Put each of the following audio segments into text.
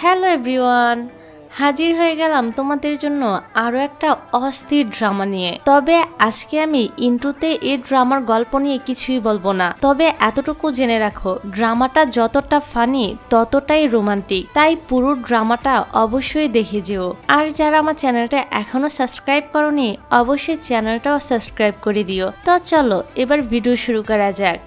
Hello everyone, হাজির হয়ে গেলাম তোমাদের জন্য আরও একটা অস্থির ড্রামা নিয়ে। তবে আজকে আমি ইন্ট্রোতে এই ড্রামার গল্প নিয়ে কিছুই বলবো না, তবে এতটুকু জেনে রাখো ড্রামাটা যতটা ফানি ততটাই রোমান্টিক, তাই পুরো ড্রামাটা অবশ্যই দেখে যেও। আর যারা আমার চ্যানেলটা এখনো সাবস্ক্রাইব করোনি অবশ্যই চ্যানেলটাও সাবস্ক্রাইব করে দিও। তো চলো এবার ভিডিও শুরু করা যাক।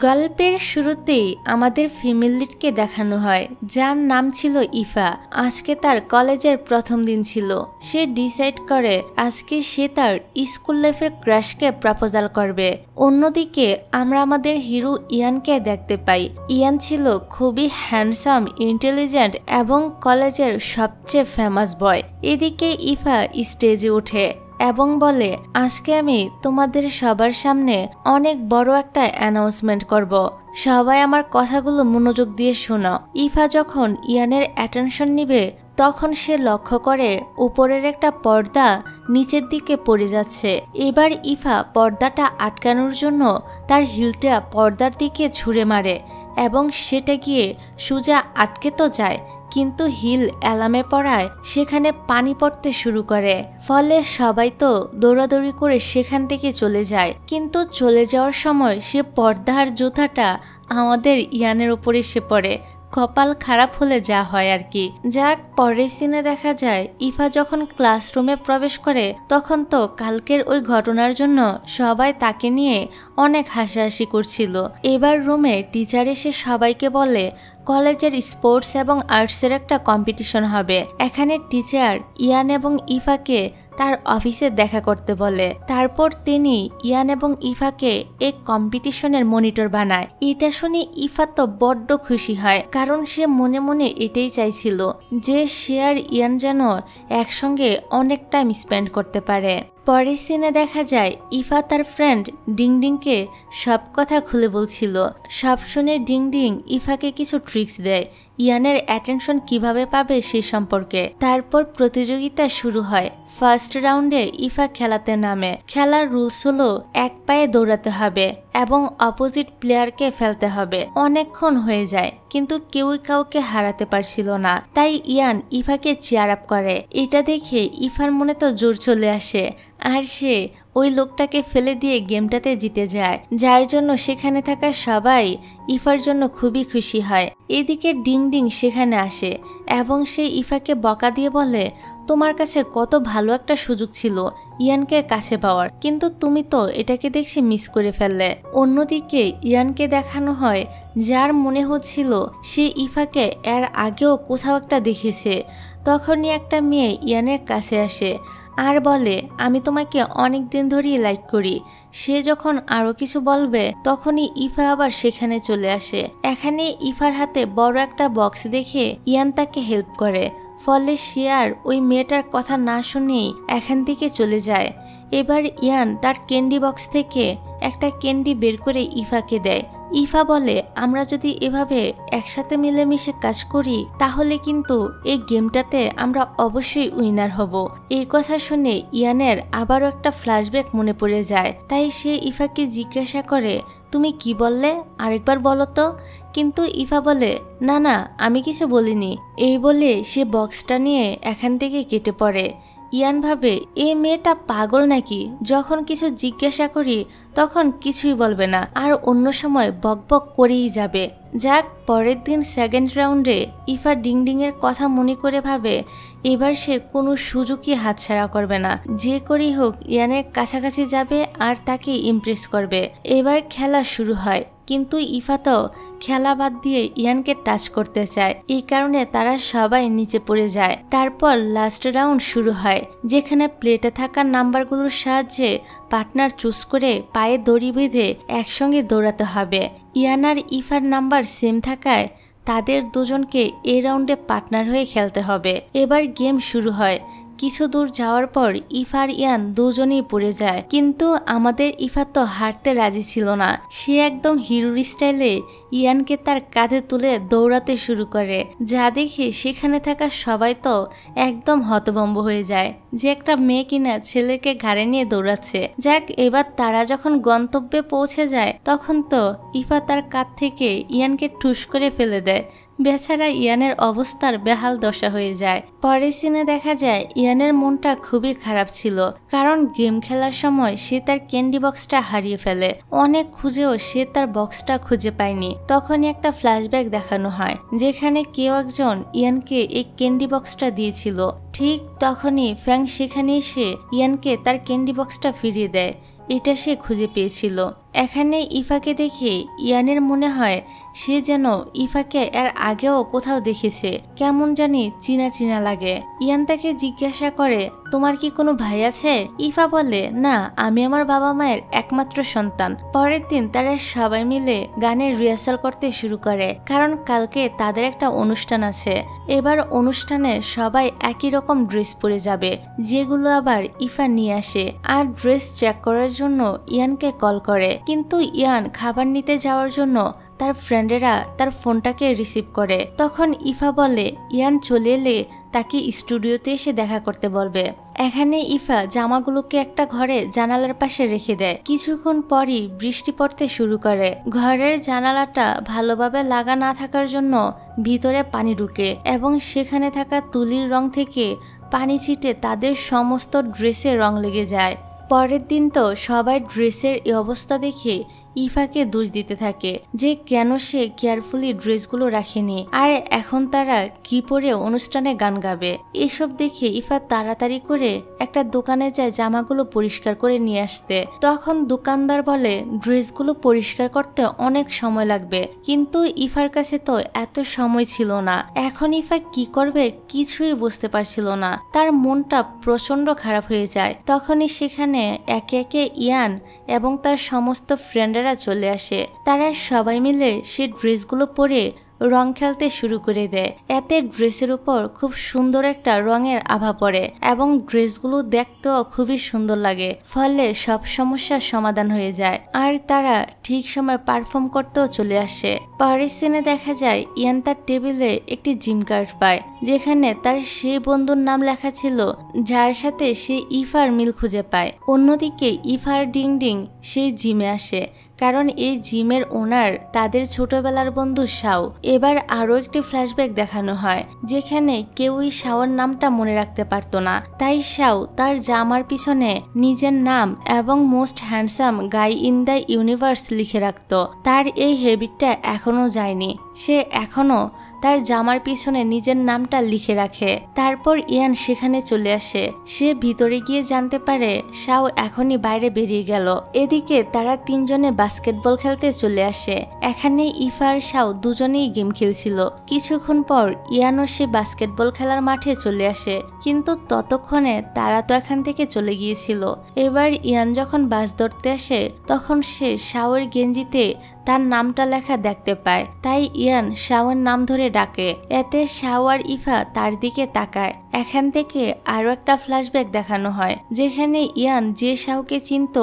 গল্পের শুরুতেই আমাদের ফিমেল লিডকে দেখানো হয়, যার নাম ছিল ইফা। আজকে তার কলেজের প্রথম দিন ছিল। সে ডিসাইড করে আজকে সে তার স্কুল লাইফের ক্রাশকে প্রপোজাল করবে। অন্যদিকে আমরা আমাদের হিরো ইয়ানকে দেখতে পাই। ইয়ান ছিল খুবই হ্যান্ডসাম, ইন্টেলিজেন্ট এবং কলেজের সবচেয়ে ফেমাস বয়। এদিকে ইফা স্টেজে ওঠে এবং বলে, আজকে আমি তোমাদের সবার সামনে অনেক বড় একটা অ্যানাউন্সমেন্ট করব। সবাই আমার কথাগুলো মনোযোগ দিয়ে শোনো। ইফা যখন ইয়ানের অ্যাটেনশন নিবে তখন সে লক্ষ্য করে উপরের একটা পর্দা নিচের দিকে পড়ে যাচ্ছে। এবার ইফা পর্দাটা আটকানোর জন্য তার হিলটা পর্দার দিকে ছুঁড়ে মারে এবং সেটা গিয়ে সোজা আটকে তো যায়, কিন্তু হিল অ্যালার্মে পড়ায় সেখানে পানি পড়তে শুরু করে। ফলে সবাই তো দৌড়াদৌড়ি করে সেখান থেকে চলে যায়, কিন্তু চলে যাওয়ার সময় সে পর্দার জুতাটা আমাদের ইয়ানের উপরে এসে পড়ে। কপাল খারাপ হলে যা হয় আর কি। যাক, পরের সিনে দেখা যায় ইফা যখন ক্লাসরুমে প্রবেশ করে তখন তো কালকের ওই ঘটনার জন্য সবাই তাকে নিয়ে অনেক হাসাহাসি করছিল। এবার রুমে টিচার এসে সবাইকে বলে কলেজের স্পোর্টস এবং আর্টসের একটা কম্পিটিশন হবে। এখানে টিচার ইয়ান এবং ইফাকে তার অফিসে দেখা করতে বলে। তারপর তিনি ইয়ান এবং ইফাকে এই কম্পিটিশনের মনিটর বানায়। এটা শুনে ইফা তো বড্ড খুশি হয়, কারণ সে মনে মনে এটাই চাইছিল যে সে আর ইয়ান যেন একসঙ্গে অনেক টাইম স্পেন্ড করতে পারে। পরের সিনে দেখা যায় ইফা তার ফ্রেন্ড ডিংডিংকে সব কথা খুলে বলছিল। সব শুনে ডিংডিং ইফাকে কিছু ট্রিক্স দেয় ইয়ানের অ্যাটেনশন কিভাবে পাবে সে সম্পর্কে। তারপর প্রতিযোগিতা শুরু হয়। ফার্স্ট রাউন্ডে ইফা খেলাতে নামে। খেলার রুলস হলো এক পায়ে দৌড়াতে হবে এবং অপোজিট প্লেয়ারকে ফেলতে হবে। অনেকক্ষণ হয়ে যায় কিন্তু কেউই কাউকে হারাতে পারছিল না, তাই ইয়ান ইফাকে চেয়ার আপ করে। এটা দেখে ইফার মনে তো জোর চলে আসে আর সে ওই লোকটাকে ফেলে দিয়ে গেমটাতে জিতে যায়, যার জন্য সেখানে থাকা সবাই ইফার জন্য খুবই খুশি হয়। এদিকে ডিংডিং সেখানে আসে এবং সে ইফাকে বকা দিয়ে বলে, তোমার কাছে কত ভালো একটা সুযোগ ছিল ইয়ানকে কাছে পাওয়ার, কিন্তু তুমি তো এটাকে দেখছি মিস করে ফেললে। অন্যদিকে ইয়ানকে দেখানো হয় যার মনে হচ্ছিল সে ইফাকে এর আগেও কোথাও একটা দেখেছে। তখনই একটা মেয়ে ইয়ানের কাছে আসে আর বলে, আমি তোমাকে অনেক দিন ধরেই লাইক করি। সে যখন আরো কিছু বলবে তখনই ইফা আবার সেখানে চলে আসে। এখানে ইফার হাতে বড় একটা বক্স দেখে ইয়ান তাকে হেল্প করে। ফলে সে আর ওই মেয়েটার কথা না শুনেই এখান থেকে চলে যায়। এবার ইয়ান তার ক্যান্ডি বক্স থেকে একটা ক্যান্ডি বের করে ইফাকে দেয়। ইফা বলে, আমরা যদি এভাবে একসাথে মিলেমিশে কাজ করি তাহলে কিন্তু এই গেমটাতে আমরা অবশ্যই উইনার হব। এই কথা শুনে ইয়ানের আবারও একটা ফ্ল্যাশব্যাক মনে পড়ে যায়, তাই সে ইফাকে জিজ্ঞাসা করে, তুমি কি বললে, আরেকবার বলো তো। কিন্তু ইফা বলে, না না আমি কিছু বলিনি। এই বলে সে বক্সটা নিয়ে এখান থেকে কেটে পড়ে। ইয়ান ভাবে এই মেয়েটা পাগল নাকি, যখন কিছু জিজ্ঞাসা করি তখন কিছুই বলবে না আর অন্য সময় বকবক করেই যাবে। যাক, পরের দিন সেকেন্ড রাউন্ডে ইফা ডিংডিং এর কথা মনে করে ভাবে এবার সে কোনো সুযোগই হাতছাড়া করবে না। যে করেই হোক ইয়ানের কাছাকাছি যাবে আর তাকে ইমপ্রেস করবে। এবার খেলা শুরু হয়, কিন্তু ইফা তো খেলা বাদ দিয়ে ইয়ানকে টাচ করতে চায়। এই কারণে তারা সবাই নিচে পড়ে যায়। তারপর লাস্ট রাউন্ড শুরু হয়, যেখানে প্লেটে থাকা নাম্বারগুলোর সাহায্যে পার্টনার চুজ করে পায়ে দড়ি বেঁধে একসঙ্গে দৌড়াতে হবে। ইয়ান আর ইফার নাম্বার সেম থাকায় তাদের দুজনকে এই রাউন্ডে পার্টনার হয়ে খেলতে হবে। এবার গেম শুরু হয়। কিছু দূর যাওয়ার পর ইফা আর ইয়ান দুজনেই পড়ে যায়, কিন্তু আমাদের ইফা তো হারতে রাজি ছিল না। সে একদম হিরোর স্টাইলে ইয়ানকে তার কাঁধে তুলে দৌড়াতে শুরু করে, যা দেখে সেখানে থাকা সবাই তো একদম হতভম্ব হয়ে যায় যে একটা মেয়ে কিনা ছেলেকে ঘাড়ে নিয়ে দৌড়াচ্ছে। যাক, এবার তারা যখন গন্তব্যে পৌঁছে যায় তখন তো ইফা তার কাঁধ থেকে ইয়ানকে ঠুস করে ফেলে দেয়, বেচারা ইয়ানের অবস্থার বেহাল দশা হয়ে যায়। পরের সিনে দেখা যায় ইয়ানের মনটা খুবই খারাপ ছিল, কারণ গেম খেলার সময় সে তার ক্যান্ডি বক্সটা হারিয়ে ফেলে। অনেক খুঁজেও সে তার বক্সটা খুঁজে পায়নি। তখনই একটা ফ্ল্যাশব্যাক দেখানো হয়, যেখানে কেউ একজন ইয়ানকে এই ক্যান্ডি বক্সটা দিয়েছিল। ঠিক তখনই ফ্যাং সেখানে এসে ইয়ানকে তার ক্যান্ডি বক্সটা ফিরিয়ে দেয়। এটা সে খুঁজে পেয়েছিল। এখানে ইফাকে দেখে ইয়ানের মনে হয় সে যেন ইফাকে এর আগেও কোথাও দেখেছে, কেমন জানি চিনা চিনা লাগে। ইয়ান তাকে জিজ্ঞাসা করে, তোমার কি কোনো ভাই আছে? ইফা বলে, না, আমি আমার বাবা মায়ের একমাত্র সন্তান। পরের দিন তারা সবাই মিলে গানের রিহার্সাল করতে শুরু করে, কারণ কালকে তাদের একটা অনুষ্ঠান আছে। এবার অনুষ্ঠানে সবাই একই রকম ড্রেস পরে যাবে, যেগুলো আবার ইফা নিয়ে আসে। আর ড্রেস চেক করার জন্য ইয়ানকে কল করে, কিন্তু ইয়ান খাবার নিতে যাওয়ার জন্য তার ফ্রেন্ডেরা তার ফোনটাকে রিসিভ করে। তখন ইফা বলে ইয়ান চলে এলে তাকে স্টুডিওতে এসে দেখা করতে বলবে। এখানে ইফা জামাগুলোকে একটা ঘরে জানালার পাশে রেখে দেয়। কিছুক্ষণ পরই বৃষ্টি পড়তে শুরু করে। ঘরের জানালাটা ভালোভাবে লাগা না থাকার জন্য ভিতরে পানি ঢুকে এবং সেখানে থাকা তুলির রং থেকে পানি ছিটে তাদের সমস্ত ড্রেসে রং লেগে যায়। পরের দিন তো সবাই ড্রেসের এই অবস্থা দেখে ইফাকে দোষ দিতে থাকে যে কেন সে কেয়ারফুলি ড্রেসগুলো রাখেনি, আর এখন তারা কি পরে অনুষ্ঠানে গান গাবে। এসব দেখে ইফা তাড়াতাড়ি করে একটা দোকানে যায় জামাগুলো পরিষ্কার করে নিয়ে আসতে। তখন দোকানদার বলে ড্রেসগুলো পরিষ্কার করতে অনেক সময় লাগবে, কিন্তু ইফার কাছে তো এত সময় ছিল না। এখন ইফা কি করবে কিছুই বুঝতে পারছিল না। তার মনটা প্রচন্ড খারাপ হয়ে যায়। তখনই সেখানে একে একে ইয়ান এবং তার সমস্ত ফ্রেন্ডরা চলে আসে। তারা সবাই মিলে সে ড্রেসগুলো পরে রং খেলতে শুরু করে দেয়। এতে ড্রেসের উপর খুব সুন্দর একটা রঙের আভা পড়ে এবং ড্রেসগুলো দেখতেও খুবই সুন্দর লাগে। ফলে সব সমস্যার সমাধান হয়ে যায় আর তারা ঠিক সময় পারফর্ম করতেও চলে আসে। পরের সিনে দেখা যায় ইয়ান তার টেবিলে একটি জিম কার্ড পায়, যেখানে তার সেই বন্ধুর নাম লেখা ছিল যার সাথে সে ইফার মিল খুঁজে পায়। অন্যদিকে ইফার ডিং ডিং সেই জিমে আসে, কারণ এই জিমের ওনার তাদের ছোটবেলার বন্ধু শাও। এবার আরো একটি ফ্ল্যাশব্যাক দেখানো হয়, যেখানে কেউই শাওর নামটা মনে রাখতে পারতো না। তাই শাও তার জামার পিছনে নিজের নাম এবং most handsome guy in the universe লিখে রাখতো। তার এই হ্যাবিটটা এখনো যায়নি, সে এখনো তার জামার পিছনে নিজের নামটা লিখে রাখে। তারপর ইয়ান সেখানে চলে আসে। সে ভিতরে গিয়ে জানতে পারে শাও এখনই বাইরে বেরিয়ে গেল। এদিকে তারা তিনজনে বাস্কেটবল খেলতে চলে আসে। এখানে ইফা আর শাও দুজনেই গেম খেলছিল। কিছুক্ষণ পর ইয়ানও সে বাস্কেটবল খেলার মাঠে চলে আসে, কিন্তু ততক্ষণে তারা তো এখান থেকে চলে গিয়েছিল। এবার ইয়ান যখন বাস ধরতে আসে তখন সে শাওয়ের গেঞ্জিতে তার নামটা লেখা দেখতে পায়। তাই ইয়ান শাওয়ের নাম ধরে ডাকে। এতে শাও আর ইফা তার দিকে তাকায়। এখান থেকে আরো একটা ফ্ল্যাশব্যাক দেখানো হয়, যেখানে ইয়ান যে শাওকে চিনত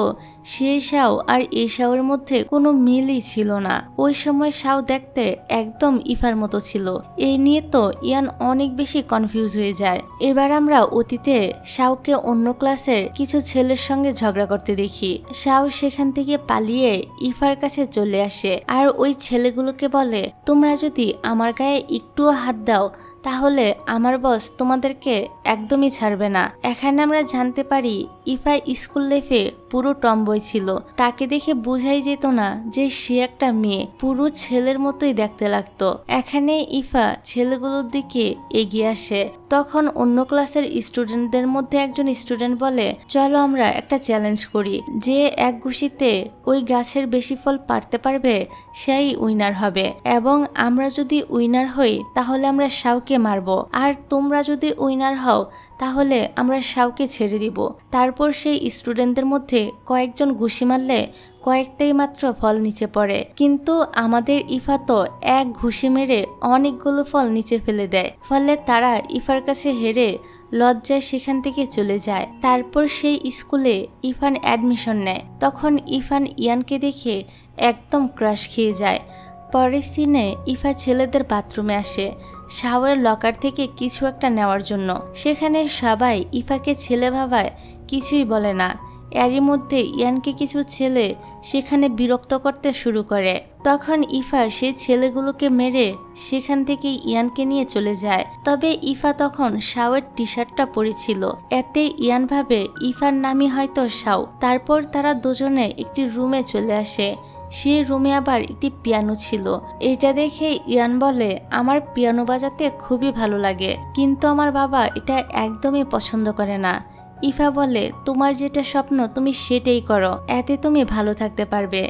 সেই শাও আর এই শাওয়ের মধ্যে কোনো মিলই ছিল না। ওই সময় শাও দেখতে একদম ইফার মতো ছিল। এই নিয়ে তো ইয়ান অনেক বেশি কনফিউজ হয়ে যায়। এবার আমরা অতীতে শাওকে অন্য ক্লাসের কিছু ছেলের সঙ্গে ঝগড়া করতে দেখি। শাও সেখান থেকে পালিয়ে ইফার কাছে চলে আসে আর ওই ছেলেগুলোকে বলে, তোমরা যদি আমার গায়ে একটুও হাত দাও তাহলে আমার বস তোমাদেরকে একদমই ছাড়বে না। এখানে আমরা জানতে পারি ইফা স্কুল লাইফে পুরো টমবয় ছিল। তাকে দেখে বোঝাই যেত না যে সে একটা মেয়ে, পুরো ছেলের মতোই দেখতে লাগতো। এখানে ইফা ছেলেগুলোর দিকে এগিয়ে আসে। তখন অন্য ক্লাসের স্টুডেন্টদের মধ্যে একজন স্টুডেন্ট বলে, চলো আমরা একটা চ্যালেঞ্জ করি, যে এক ঘুষিতে ওই গাছের বেশি ফল পারতে পারবে সেই উইনার হবে, এবং আমরা যদি উইনার হই তাহলে আমরা শাওকে মারবো, আর তোমরা যদি উইনার হও তাহলে আমরা শাওকে ছেড়ে দিব। তারপর সেই স্টুডেন্টদের মধ্যে কয়েকজন ঘুষি মারলে কয়েকটাই মাত্র ফল নিচে পড়ে, কিন্তু আমাদের ইফা তো এক ঘুষি মেরে অনেকগুলো ফল নিচে ফেলে দেয়। ফলে তারা ইফার কাছে হেরে লজ্জায় সেখান থেকে চলে যায়। তারপর সেই স্কুলে ইফান অ্যাডমিশন নেয়। তখন ইফান ইয়ানকে দেখে একদম ক্রাশ খেয়ে যায়। পরের সিনে ইফা ছেলেদের বাথরুমে আসে শাওয়ের লকার থেকে কিছু একটা নেওয়ার জন্য। সেখানে সবাই ইফাকে ছেলে ভাবায় কিছুই বলে না। এরই মধ্যে ইয়ানকে কিছু ছেলে সেখানে বিরক্ত করতে শুরু করে। তখন ইফা সেই ছেলেগুলোকে মেরে সেখান থেকে ইয়ানকে নিয়ে চলে যায়। তবে ইফা তখন শাওয়ের টি শার্টটা পরেছিল, এতে ইয়ান ভাবে ইফার নামই হয়তো শাও। তারপর তারা দুজনে একটি রুমে চলে আসে। সেই রুমে আবার একটি পিয়ানো ছিল। এটা দেখে ইয়ান বলে, আমার পিয়ানো বাজাতে খুবই ভালো লাগে, কিন্তু আমার বাবা এটা একদমই পছন্দ করে না। ইফা বলে, তোমার যেটা স্বপ্ন তুমি সেটাই করো, এতে তুমি ভালো থাকতে পারবে।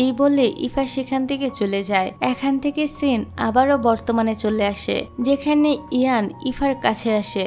এই বলে ইফা সেখান থেকে চলে যায়। এখান থেকে সিন আবারও বর্তমানে চলে আসে, যেখানে ইয়ান ইফার কাছে আসে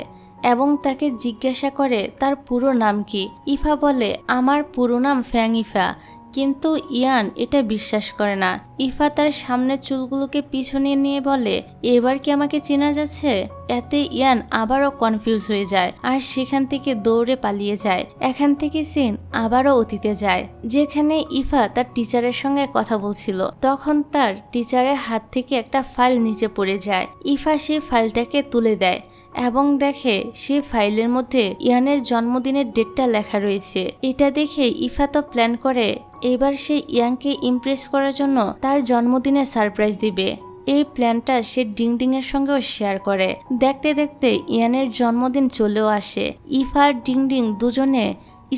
এবং তাকে জিজ্ঞাসা করে তার পুরো নাম কি। ইফা বলে, আমার পুরো নাম ফ্যাং ইফা। কিন্তু ইয়ান এটা বিশ্বাস করে না। ইফা তার সামনের চুলগুলোকে পিছনে নিয়ে বলে, এবার কি আমাকে চেনা যাচ্ছে? এতে ইয়ান আবারও কনফিউজ হয়ে যায় আর সেখান থেকে দৌড়ে পালিয়ে যায়। এখান থেকে সিন আবারও অতীতে যায়, যেখানে ইফা তার টিচারের সঙ্গে কথা বলছিল। তখন তার টিচারের হাত থেকে একটা ফাইল নিচে পড়ে যায়। ইফা সেই ফাইলটাকে তুলে দেয় এবং দেখে সে ফাইলের মধ্যে ইয়ানের জন্মদিনের ডেটটা লেখা রয়েছে। এটা দেখে ইফা তো প্ল্যান করে এবার সে ইয়ানকে ইমপ্রেস করার জন্য তার জন্মদিনে সারপ্রাইজ দিবে। এই প্ল্যানটা সে ডিংডিং এর সঙ্গেও শেয়ার করে। দেখতে দেখতে ইয়ানের জন্মদিন চলেও আসে। ইফা আর ডিংডিং দুজনে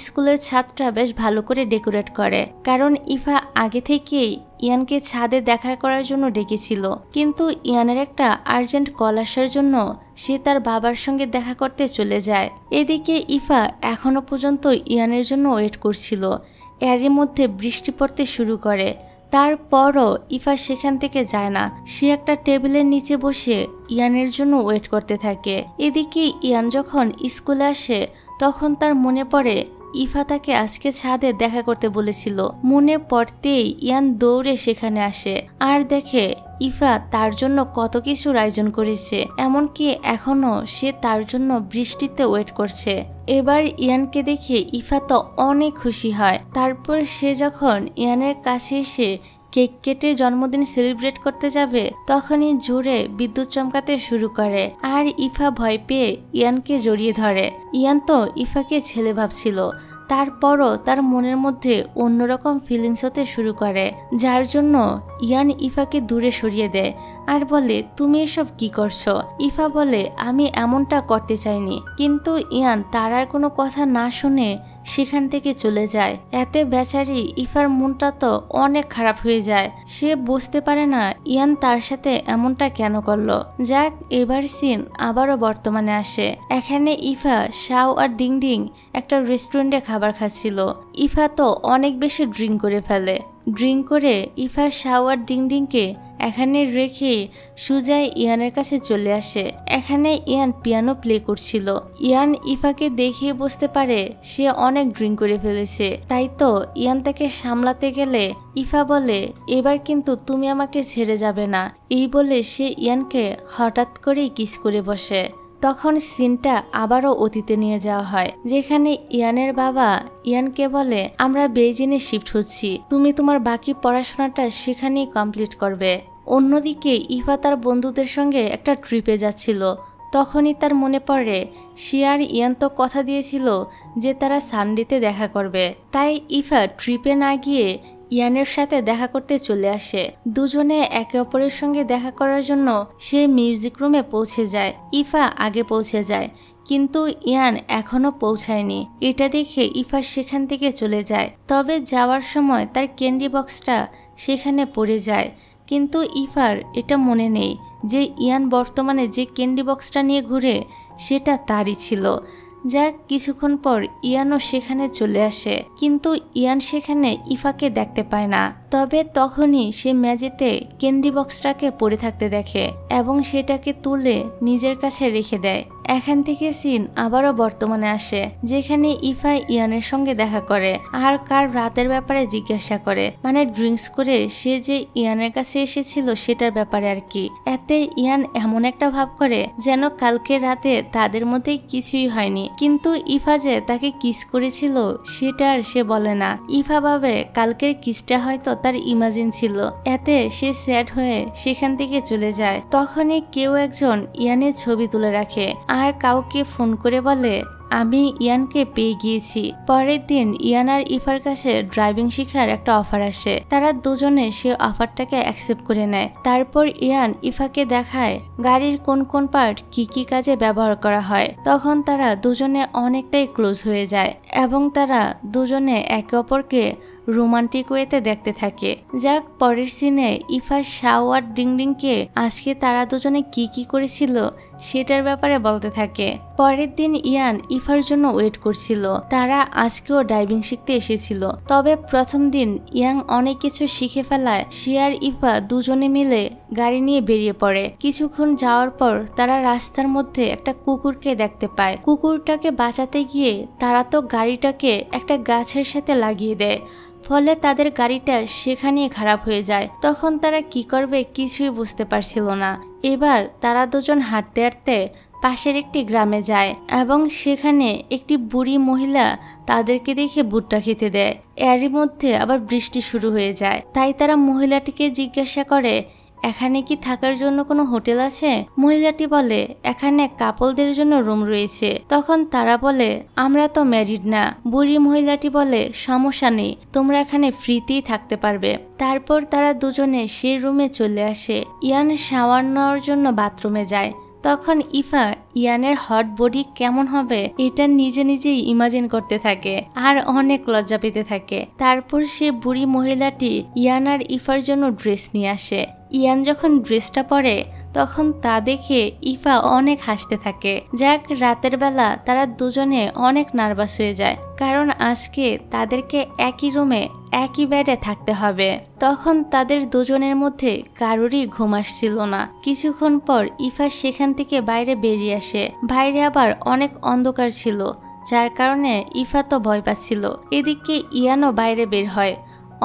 স্কুলের ছাদটা বেশ ভালো করে ডেকোরেট করে, কারণ ইফা আগে থেকেই ইয়ানকে ছাদে দেখা করার জন্য ডেকেছিল। কিন্তু ইয়ানের একটা আর্জেন্ট কল আসার জন্য সে তার বাবার সঙ্গে দেখা করতে চলে যায়। এদিকে ইফা এখনো পর্যন্ত ইয়ানের জন্য ওয়েট করছিল। এরই মধ্যে বৃষ্টি পড়তে শুরু করে। তারপরও ইফা সেখান থেকে যায় না। সে একটা টেবিলের নিচে বসে ইয়ানের জন্য ওয়েট করতে থাকে। এদিকে ইয়ান যখন স্কুলে আসে তখন তার মনে পড়ে ইফা তাকে আজকে ছাদে দেখা করতে বলেছিল। মনে পড়তেই ইয়ান দৌড়ে সেখানে আসে আর দেখে ইফা তার জন্য কত কিছুর আয়োজন করেছে, এমনকি এখনো সে তার জন্য বৃষ্টিতে ওয়েট করছে। এবার ইয়ানকে দেখে ইফা তো অনেক খুশি হয়। তারপর সে যখন ইয়ানের কাছে এসে কেক কেটে জন্মদিন সেলিব্রেট করতে যাবে তখনই জোরে বিদ্যুৎ চমকাতে শুরু করে আর ইফা ভয় পেয়ে ইয়ানকে জড়িয়ে ধরে। ইয়ান তো ইফাকে ছেলে ভাবছিল, তারপরও তার মনের মধ্যে অন্যরকম ফিলিংস হতে শুরু করে, যার জন্য ইয়ান ইফাকে দূরে সরিয়ে দেয় আর বলে, তুমি এসব কি করছো? ইফা বলে, আমি এমনটা করতে চাইনি। কিন্তু ইয়ান তার আর কোনো কথা না শুনে সেখান থেকে চলে যায়। এতে বেচারি ইফার মনটা তো অনেক খারাপ হয়ে যায়। সে বুঝতে পারে না ইয়ান তার সাথে এমনটা কেন করলো। যাক, এবার সিন আবারও বর্তমানে আসে। এখানে ইফা, শাও আর ডিংডিং একটা রেস্টুরেন্টে খাবার খাচ্ছিল। ইফা তো অনেক বেশি ড্রিঙ্ক করে ফেলে। ড্রিঙ্ক করে ইফা, শাও আর ডিংডিংকে এখানে রেখে সুজাই ইয়ানের কাছে চলে আসে। এখানে ইয়ান পিয়ানো প্লে করছিল। ইয়ান ইফাকে দেখিয়ে বুঝতে পারে সে অনেক ড্রিঙ্ক করে ফেলেছে, তাই তো ইয়ান তাকে সামলাতে গেলে ইফা বলে, এবার কিন্তু তুমি আমাকে ছেড়ে যাবে না। এই বলে সে ইয়ানকে হঠাৎ করেই কিস করে বসে। তখন সিনটা আবারও অতীতে নিয়ে যাওয়া হয়, যেখানে ইয়ানের বাবা ইয়ানকে বলে, আমরা বেইজিংয়ে শিফট হচ্ছি, তুমি তোমার বাকি পড়াশোনাটা সেখানেই কমপ্লিট করবে। অন্যদিকে ইফা তার বন্ধুদের সঙ্গে একটা ট্রিপে যাচ্ছিল। তখনই তার মনে পড়ে সে আর ইয়ান তো কথা দিয়েছিল যে তারা সানডেতে দেখা করবে। তাই ইফা ট্রিপে না গিয়ে ইয়ানের সাথে দেখা করতে চলে আসে। দুজনে একে অপরের সঙ্গে দেখা করার জন্য সে মিউজিক রুমে পৌঁছে যায়। ইফা আগে পৌঁছে যায়, কিন্তু ইয়ান এখনো পৌঁছায়নি। এটা দেখে ইফা সেখান থেকে চলে যায়। তবে যাওয়ার সময় তার ক্যান্ডি বক্সটা সেখানে পড়ে যায়, কিন্তু ইফার এটা মনে নেই যে ইয়ান বর্তমানে যে ক্যান্ডি বক্সটা নিয়ে ঘুরে সেটা তারই ছিল। যাক, কিছুক্ষণ পর ইয়ানও সেখানে চলে আসে, কিন্তু ইয়ান সেখানে ইফাকে দেখতে পায় না। তবে তখনই সে মেঝেতে ক্যান্ডি বক্সটাকে পড়ে থাকতে দেখে এবং সেটাকে তুলে নিজের কাছে রেখে দেয়। এখান থেকে সিন আবারও বর্তমানে আসে, যেখানে ইফা ইয়ানের সঙ্গে দেখা করে আর কার রাতের ব্যাপারে জিজ্ঞাসা করে, মানে ড্রিঙ্কস করে সে যে ইয়ানের কাছে এসেছিল সেটার ব্যাপারে আর কি। এতে ইয়ান এমন একটা ভাব করে যেন কালকে রাতে তাদের মধ্যে কিছুই হয়নি, কিন্তু ইফা যে তাকে কিস করেছিল সেটা আর সে বলে না। ইফা ভাবে কালকের কিসটা হয়তো তার ইমাজিন ছিল। এতে সে স্যাড হয়ে সেখান থেকে চলে যায়। তখনই কেউ একজন ইয়ানের ছবি তুলে রাখে আর কাউকে ফোন করে বলে, আমি ইয়ানকে পেয়ে গিয়েছি। পরের দিন ইয়ান আর ইফার কাছে ড্রাইভিং শেখার একটা অফার আসে। তারা দুজনে সে অফারটাকে অ্যাকসেপ্ট করে নেয়। তারপর ইয়ান ইফাকে দেখায় গাড়ির কোন কোন পার্ট কি কি কাজে ব্যবহার করা হয়। তখন তারা দুজনে অনেকটাই ক্লোজ হয়ে যায় এবং তারা দুজনে একে অপরকে রোমান্টিক ওয়েতে দেখতে থাকে। যাক, পরের সিনে ইফা শাওয়ার ডিংডিংকে আজকে তারা দুজনে কি কি করেছিল সেটার ব্যাপারে বলতে থাকে। পরের দিন ইয়ান ইফার জন্য ওয়েট করছিল। তারা আজকেও ডাইভিং শিখতে এসেছিল। তবে প্রথম দিন ইয়াং অনেক কিছু শিখে ফেলায় সে আর ইফা দুজনে মিলে গাড়ি নিয়ে বেরিয়ে পড়ে। কিছুক্ষণ যাওয়ার পর তারা রাস্তার মধ্যে একটা কুকুরকে দেখতে পায়। কুকুরটাকে বাঁচাতে গিয়ে তারা তো গাড়িটাকে একটা গাছের সাথে লাগিয়ে দেয়, ফলে তাদের গাড়িটা সেখানেই খারাপ হয়ে যায়। তখন তারা কি করবে কিছুই বুঝতে পারছিল না। এবার তারা দুজন হাঁটতে হাঁটতে পাশের একটি গ্রামে যায় এবং সেখানে একটি বুড়ি মহিলা তাদেরকে দেখে ভুট্টা খেতে দেয়। এরই মধ্যে আবার বৃষ্টি শুরু হয়ে যায়। তাই তারা মহিলাটিকে জিজ্ঞাসা করে, এখানে কি থাকার জন্য কোনো হোটেল আছে? মহিলাটি বলে, এখানে কাপলদের জন্য রুম রয়েছে। তখন তারা বলে, আমরা তো ম্যারিড না। বুড়ি মহিলাটি বলে, সমস্যা নেই, তোমরা এখানে ফ্রিতেই থাকতে পারবে। তারপর তারা দুজনে সেই রুমে চলে আসে। ইয়ান শাওয়ার নেওয়ার জন্য বাথরুমে যায়। তখন ইফা ইয়ানের হট বডি কেমন হবে এটা নিজে নিজেই ইমাজিন করতে থাকে আর অনেক লজ্জা পেতে থাকে। তারপর সে বুড়ি মহিলাটি ইয়ান আর ইফার জন্য ড্রেস নিয়ে আসে। ইয়ান যখন ড্রেসটা পরে তখন তা দেখে ইফা অনেক হাসতে থাকে। যাক, রাতের বেলা তারা দুজনে অনেক নার্ভাস হয়ে যায়, কারণ আজকে তাদেরকে একই রুমে একই বেডে থাকতে হবে। তখন তাদের দুজনের মধ্যে কারোরই ঘুম আসছিল না। কিছুক্ষণ পর ইফা সেখান থেকে বাইরে বেরিয়ে আসে। বাইরে আবার অনেক অন্ধকার ছিল, যার কারণে ইফা তো ভয় পাচ্ছিল। এদিকে ইয়ানও বাইরে বের হয়।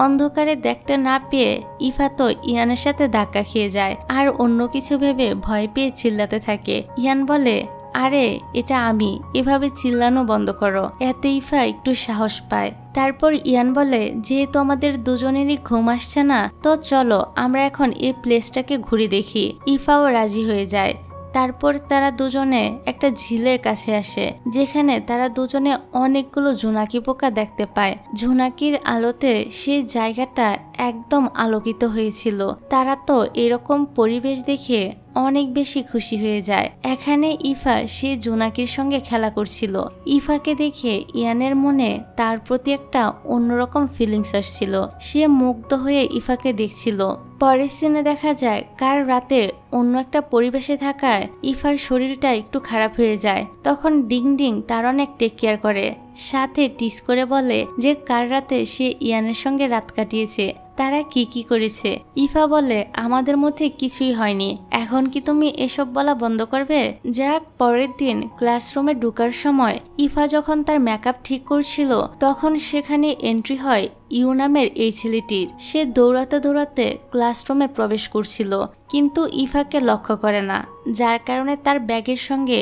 অন্ধকারে দেখতে না পেয়ে ইফা তো ইয়ানের সাথে ধাক্কা খেয়ে যায় আর অন্য কিছু ভেবে ভয় পেয়ে চিল্লাতে থাকে। ইয়ান বলে, আরে এটা আমি, এভাবে চিল্লানো বন্ধ করো। এতে ইফা একটু সাহস পায়। তারপর ইয়ান বলে, যেহেতু আমাদের দুজনেরই ঘুম আসছে না, তো চলো আমরা এখন এই প্লেসটাকে ঘুরে দেখি। ইফাও রাজি হয়ে যায়। তারপর তারা দুজনে একটা ঝিলের কাছে আসে, যেখানে তারা দুজনে অনেকগুলো জোনাকি পোকা দেখতে পায়। জোনাকির আলোতে সেই জায়গাটা একদম আলোকিত হয়েছিল। তারা তো এরকম পরিবেশ দেখে অনেক বেশি খুশি হয়ে যায়। এখানে ইফা সে জোনাকির সঙ্গে খেলা করছিল। ইফাকে দেখে ইয়ানের মনে তার প্রতি একটা অন্যরকম ফিলিংস আসছিল। সে মুগ্ধ হয়ে ইফাকে দেখছিল। পরের সিনে দেখা যায় কার রাতে অন্য একটা পরিবেশে থাকায় ইফার শরীরটা একটু খারাপ হয়ে যায়। তখন ডিং ডিং তার অনেক টেক কেয়ার করে, সাথে টিস করে বলে যে কার রাতে সে ইয়ানের সঙ্গে রাত কাটিয়েছে, তারা কি কি করেছে। ইফা বলে, আমাদের মধ্যে কিছুই হয়নি, এখন কি তুমি এসব বলা বন্ধ করবে? যাক, পরের দিন ক্লাসরুমে ঢোকার সময় ইফা যখন তার মেকআপ ঠিক করছিল তখন সেখানে এন্ট্রি হয় ইউ নামের এই ছেলেটির। সে দৌড়াতে দৌড়াতে ক্লাসরুমে প্রবেশ করছিল, কিন্তু ইফাকে লক্ষ্য করে না, যার কারণে তার ব্যাগের সঙ্গে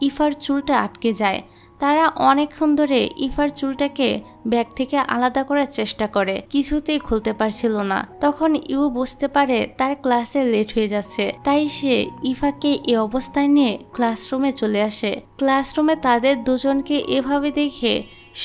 ইফার চুলটা আটকে যায়। তারা অনেকক্ষণ ধরে ইফার চুলটাকে ব্যাগ থেকে আলাদা করার চেষ্টা করে, কিছুতেই খুলতে পারছিল না। তখন ইউ বুঝতে পারে তার ক্লাসে লেট হয়ে যাচ্ছে, তাই সে ইফাকে এই অবস্থায় নিয়ে ক্লাসরুমে চলে আসে। ক্লাসরুমে তাদের দুজনকে এভাবে দেখে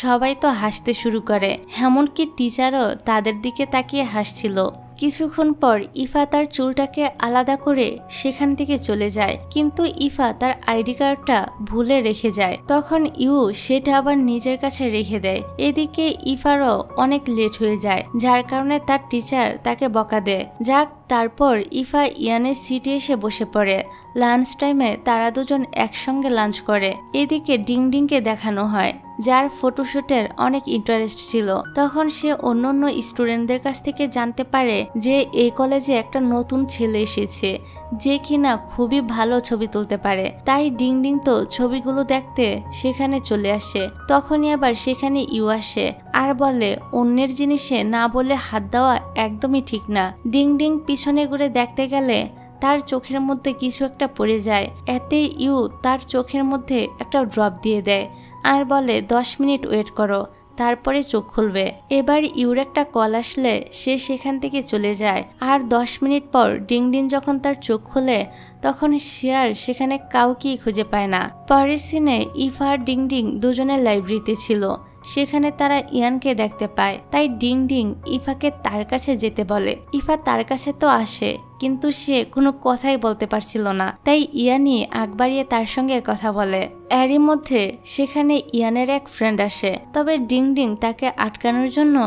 সবাই তো হাসতে শুরু করে, এমনকি টিচারও তাদের দিকে তাকিয়ে হাসছিল। কিছুক্ষণ পর ইফা তার চুলটাকে আলাদা করে সেখান থেকে চলে যায়, কিন্তু ইফা তার আইডি কার্ডটা ভুলে রেখে যায়। তখন ইউ সেটা আবার নিজের কাছে রেখে দেয়। এদিকে ইফারও অনেক লেট হয়ে যায়, যার কারণে তার টিচার তাকে বকা দেয়। যাক, তারপর ইফা ইয়ানের সিটে এসে বসে পড়ে। লাঞ্চ টাইমে তারা দুজন একসঙ্গে লাঞ্চ করে। এদিকে ডিং ডিংকে দেখানো হয়, যার ফটোশুটের অনেক ইন্টারেস্ট ছিল। তখন সে অন্যান্য স্টুডেন্টদের কাছ থেকে জানতে পারে যে এই কলেজে একটা নতুন ছেলে এসেছে, যে কিনা খুবই ভালো ছবি তুলতে পারে। তাই ডিং ডিং তো ছবিগুলো দেখতে সেখানে চলে আসে। তখনই আবার সেখানে ইউ আসে আর বলে, অন্যের জিনিসে না বলে হাত দেওয়া একদমই ঠিক না। ডিং ডিং পিছনে ঘুরে দেখতে গেলে তার চোখের মধ্যে কিছু একটা পড়ে যায়। এতে ইউ তার চোখের মধ্যে একটা ড্রপ দিয়ে দেয় আর বলে, 10 মিনিট ওয়েট করো, তারপরে চোখ খুলবে। এবার ইউর একটা কল আসলে সে সেখান থেকে চলে যায়। আর 10 মিনিট পর ডিং যখন তার চোখ খুলে তখন সে আর সেখানে কাউকেই খুঁজে পায় না। পরের সিনে ইফা আর ডিং দুজনের লাইব্রেরিতে ছিল। সেখানে তারা ইয়ানকে দেখতে পায়, তাই ডিং ইফাকে তার কাছে যেতে বলে। ইফা তার কাছে তো আসে, কিন্তু সে কোনো কথাই বলতে পারছিল না, তাই ইয়ানই আগ বাড়িয়ে তার সঙ্গে কথা বলে। এরই মধ্যে সেখানে ইয়ানের এক ফ্রেন্ড আসে, তবে ডিং তাকে আটকানোর জন্য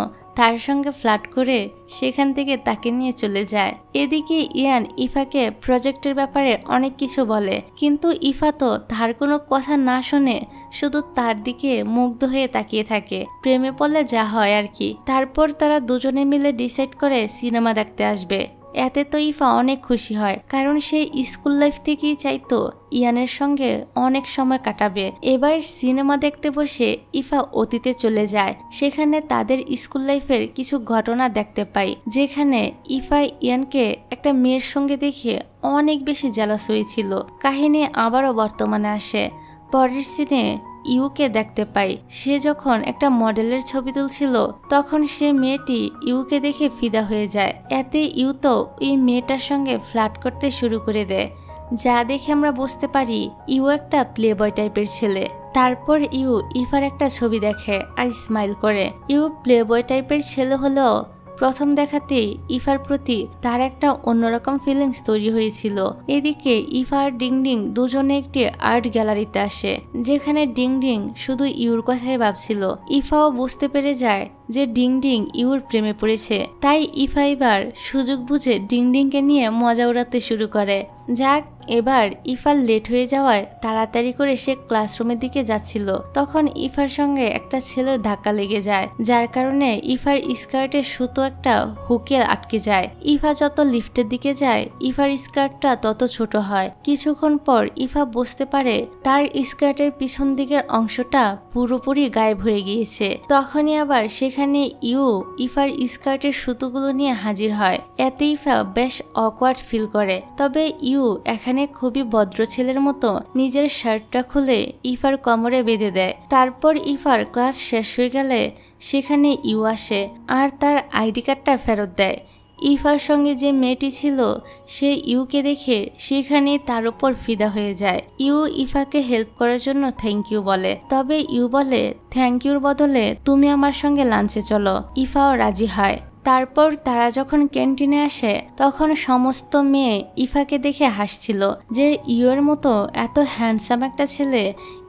তার সঙ্গে ফ্লার্ট করে সেখান থেকে তাকে নিয়ে চলে যায়। এদিকে ইয়ান ইফাকে প্রজেক্টের ব্যাপারে অনেক কিছু বলে, কিন্তু ইফা তো তার কোনো কথা না শুনে শুধু তার দিকে মুগ্ধ হয়ে তাকিয়ে থাকে। প্রেমে পড়লে যা হয় আর কি। তারপর তারা দুজনে মিলে ডিসাইড করে সিনেমা দেখতে আসবে। এতে তো ইফা অনেক খুশি হয়, কারণ সে স্কুল লাইফ থেকেই চাইতো ইয়ানের সঙ্গে অনেক সময় কাটাবে। এবার সিনেমা দেখতে বসে ইফা অতীতে চলে যায়। সেখানে তাদের স্কুল লাইফের কিছু ঘটনা দেখতে পাই, যেখানে ইফা ইয়ানকে একটা মেয়ের সঙ্গে দেখে অনেক বেশি জেলাস হয়েছিল। কাহিনী আবারও বর্তমানে আসে। পরের সিনে ইউকে দেখতে পাই। সে যখন একটা মডেলের ছবি তুলছিল তখন সে মেয়েটি ইউকে দেখে ফিদা হয়ে যায়। এতে ইউ তো এই মেয়েটার সঙ্গে ফ্লার্ট করতে শুরু করে দেয়, যা দেখে আমরা বুঝতে পারি ইউ একটা প্লে বয় টাইপের ছেলে। তারপর ইউ ইফার একটা ছবি দেখে আর স্মাইল করে। ইউ প্লে বয় টাইপের ছেলে হলেও প্রথম দেখাতেই ইফার প্রতি তার একটা অন্যরকম ফিলিংস তৈরি হয়েছিল। এদিকে ইফা আর ডিং দুজনে একটি আর্ট গ্যালারিতে আসে, যেখানে ডিং শুধু ইউর কথাই ভাবছিল। ইফাও বুঝতে পেরে যায় যে ডিং ইউর প্রেমে পড়েছে, তাই ইফা এবার সুযোগ বুঝে ডিংকে নিয়ে মজা উড়াতে শুরু করে। যাক, এবার ইফার লেট হয়ে যাওয়ায় তাড়াতাড়ি করে সে ক্লাসরুমের দিকে যাচ্ছিল, তখন ইফার সঙ্গে একটা ছেলের ধাক্কা লেগে যায়, যার কারণে ইফার স্কার্টের সুতো একটা হুকে আটকে যায়। ইফা যত লিফটের দিকে যায় ইফার স্কার্টটা তত ছোট হয়। কিছুক্ষণ পর ইফা বুঝতে পারে তার স্কার্টের পিছন দিকের অংশটা পুরোপুরি গায়েব হয়ে গিয়েছে। তখনই আবার সেখানে ইউ ইফার স্কার্টের সুতোগুলো নিয়ে হাজির হয়। এতে ইফা বেশ অকওয়ার্ড ফিল করে, তবে ইউ এখানে খুবই ভদ্র ছেলের মতো নিজের শার্টটা খুলে ইফার কোমরে বেঁধে দেয়। তারপর ইফার ক্লাস শেষ হয়ে গেলে সেখানে ইউ আসে আর তার আইডি কার্ডটা ফেরত দেয়। ইফার সঙ্গে যে মেয়েটি ছিল সে ইউকে দেখে সেখানে তার উপর ফিদা হয়ে যায়। ইউ ইফাকে হেল্প করার জন্য থ্যাংক ইউ বলে, তবে ইউ বলে থ্যাংক ইউর বদলে তুমি আমার সঙ্গে লাঞ্চে চলো। ইফাও রাজি হয়। তারপর তারা যখন ক্যান্টিনে আসে তখন সমস্ত মেয়ে ইফাকে দেখে হাসছিল যে ইউর মতো এত হ্যান্ডসাম একটা ছেলে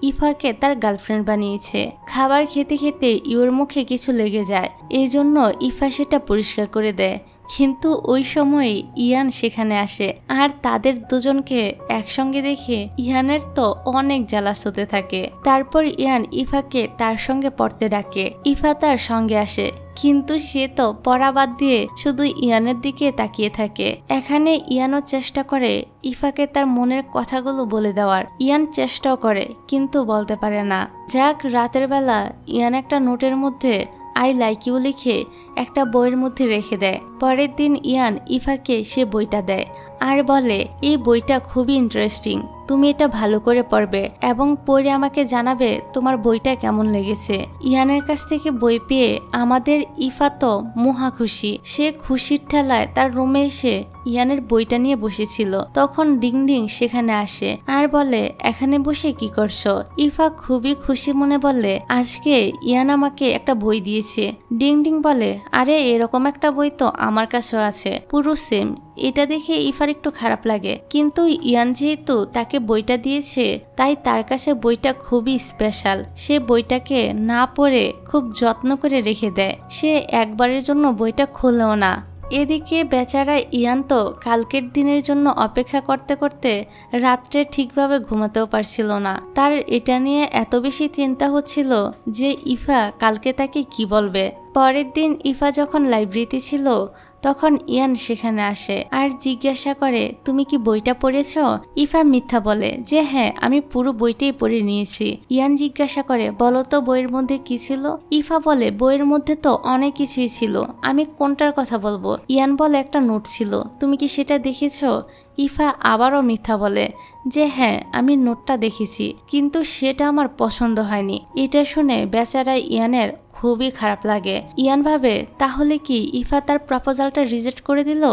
ইফাকে তার গার্লফ্রেন্ড বানিয়েছে। খাবার খেতে খেতে ইউর মুখে কিছু লেগে যায়, এই জন্য ইফা সেটা পরিষ্কার করে দেয়। কিন্তু ওই সময় ইয়ান সেখানে আসে আর তাদের দুজনকে একসঙ্গে দেখে ইয়ানের তো অনেক জ্বালাস হতে থাকে। তারপর ইয়ান ইফাকে তার সঙ্গে পড়তে ডাকে। ইফা তার সঙ্গে আসে, কিন্তু সে তো পড়া বাদ দিয়ে শুধু ইয়ানের দিকে তাকিয়ে থাকে। এখানে ইয়ানও চেষ্টা করে ইফাকে তার মনের কথাগুলো বলে দেওয়ার। ইয়ান চেষ্টাও করে কিন্তু বলতে পারে না। যাক, রাতের বেলা ইয়ান একটা নোটের মধ্যে আই লাইক ইউ লিখে একটা বইয়ের মধ্যে রেখে দেয়। পরের দিন ইয়ান ইফাকে সে বইটা দেয় আর বলে এই বইটা খুবই ইন্টারেস্টিং, তুমি এটা ভালো করে পড়বে এবং পড়ে আমাকে জানাবে তোমার বইটা কেমন লেগেছে। ইয়ানের কাছ থেকে বই পেয়ে আমাদের ইফা তো মহা খুশি। সে খুশির ঠেলায় তার রুমে এসে ইয়ানের বইটা নিয়ে বসেছিল। তখন ডিং সেখানে আসে আর বলে এখানে বসে কি করছো? ইফা খুবই খুশি মনে বলে আজকে ইয়ান আমাকে একটা বই দিয়েছে। ডিং বলে আরে এরকম একটা বই তো আমার কাছেও আছে, পুরো সেম। এটা দেখে ইফার একটু খারাপ লাগে, কিন্তু ইয়ান যেহেতু তাকে বইটা দিয়েছে তাই তার কাছে বইটা খুবই স্পেশাল। সে বইটাকে না পড়ে খুব যত্ন করে রেখে দেয়। সে একবারের জন্য বইটা খোলেও না। এদিকে বেচারা ইয়ান তো কালকের দিনের জন্য অপেক্ষা করতে করতে রাত্রে ঠিকভাবে ঘুমাতেও পারছিল না। তার এটা নিয়ে এত বেশি চিন্তা হচ্ছিল যে ইফা কালকে তাকে কি বলবে। পরের দিন ইফা যখন লাইব্রেরিতে ছিল তখন ইয়ান সেখানে আসে আর জিজ্ঞাসা করে তুমি কি বইটা পড়েছ? ইফা মিথ্যা বলে যে হ্যাঁ আমি পুরো বইটাই পড়ে নিয়েছি। ইয়ান জিজ্ঞাসা করে বলো তো বইয়ের মধ্যে কি ছিল? ইফা বলে বইয়ের মধ্যে তো অনেক কিছুই ছিল, আমি কোনটার কথা বলবো? ইয়ান বলে একটা নোট ছিল, তুমি কি সেটা দেখেছ? ইফা আবারও মিথ্যা বলে যে হ্যাঁ আমি নোটটা দেখেছি, কিন্তু সেটা আমার পছন্দ হয়নি। এটা শুনে বেচারা ইয়ানের খুবই খারাপ লাগে। ইয়ান ভাবে তাহলে কি ইফা তার প্রপোজালটা রিজেক্ট করে দিল।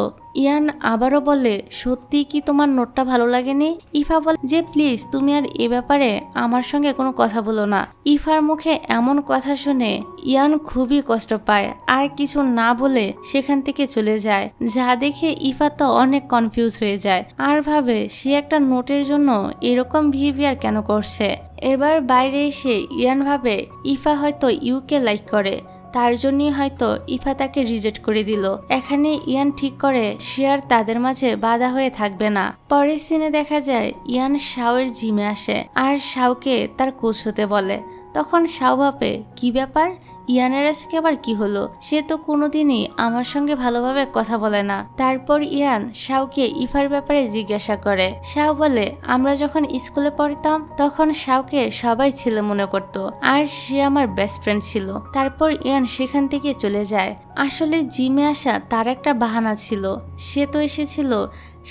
ইয়ান আবারও বলে সত্যি কি তোমার নোটটা ভালো লাগেনি? ইফা বলে যে প্লিজ তুমি আর এ ব্যাপারে আমার সঙ্গে কোনো কথা বলো না। ইফার মুখে এমন কথা শুনে ইয়ান খুবই কষ্ট পায় আর কিছু না বলে সেখান থেকে চলে যায়, যা দেখে ইফা তো অনেক কনফিউজ হয়ে যায় আর ভাবে সে একটা নোটের জন্য এরকম বিহেভিয়ার কেন করছে। এবার বাইরে এসে ইয়ান ভাবে ইফা হয়তো ইউকে লাইক করে, তার জন্যই হয়তো ইফা তাকে রিজেক্ট করে দিল। এখানে ইয়ান ঠিক করে সে আর তাদের মাঝে বাধা হয়ে থাকবে না। পরের সিনে দেখা যায় ইয়ান শাওয়ের জিমে আসে আর শাওকে তার কোচ হতে বলে। তখন শাও ভাবে কি ব্যাপার, ইয়ানের আজকে আবার কি হলো? সে তো কোনোদিনই আমার সঙ্গে ভালোভাবে কথা বলে না। তারপর ইয়ান শাওকে ইফার ব্যাপারে জিজ্ঞাসা করে। শাও বলে আমরা যখন স্কুলে পড়তাম তখন শাওকে সবাই ছেলে মনে করতো আর সে আমার বেস্ট ফ্রেন্ড ছিল। তারপর ইয়ান সেখান থেকে চলে যায়। আসলে জিমে আসা তার একটা বাহানা ছিল, সে তো এসেছিল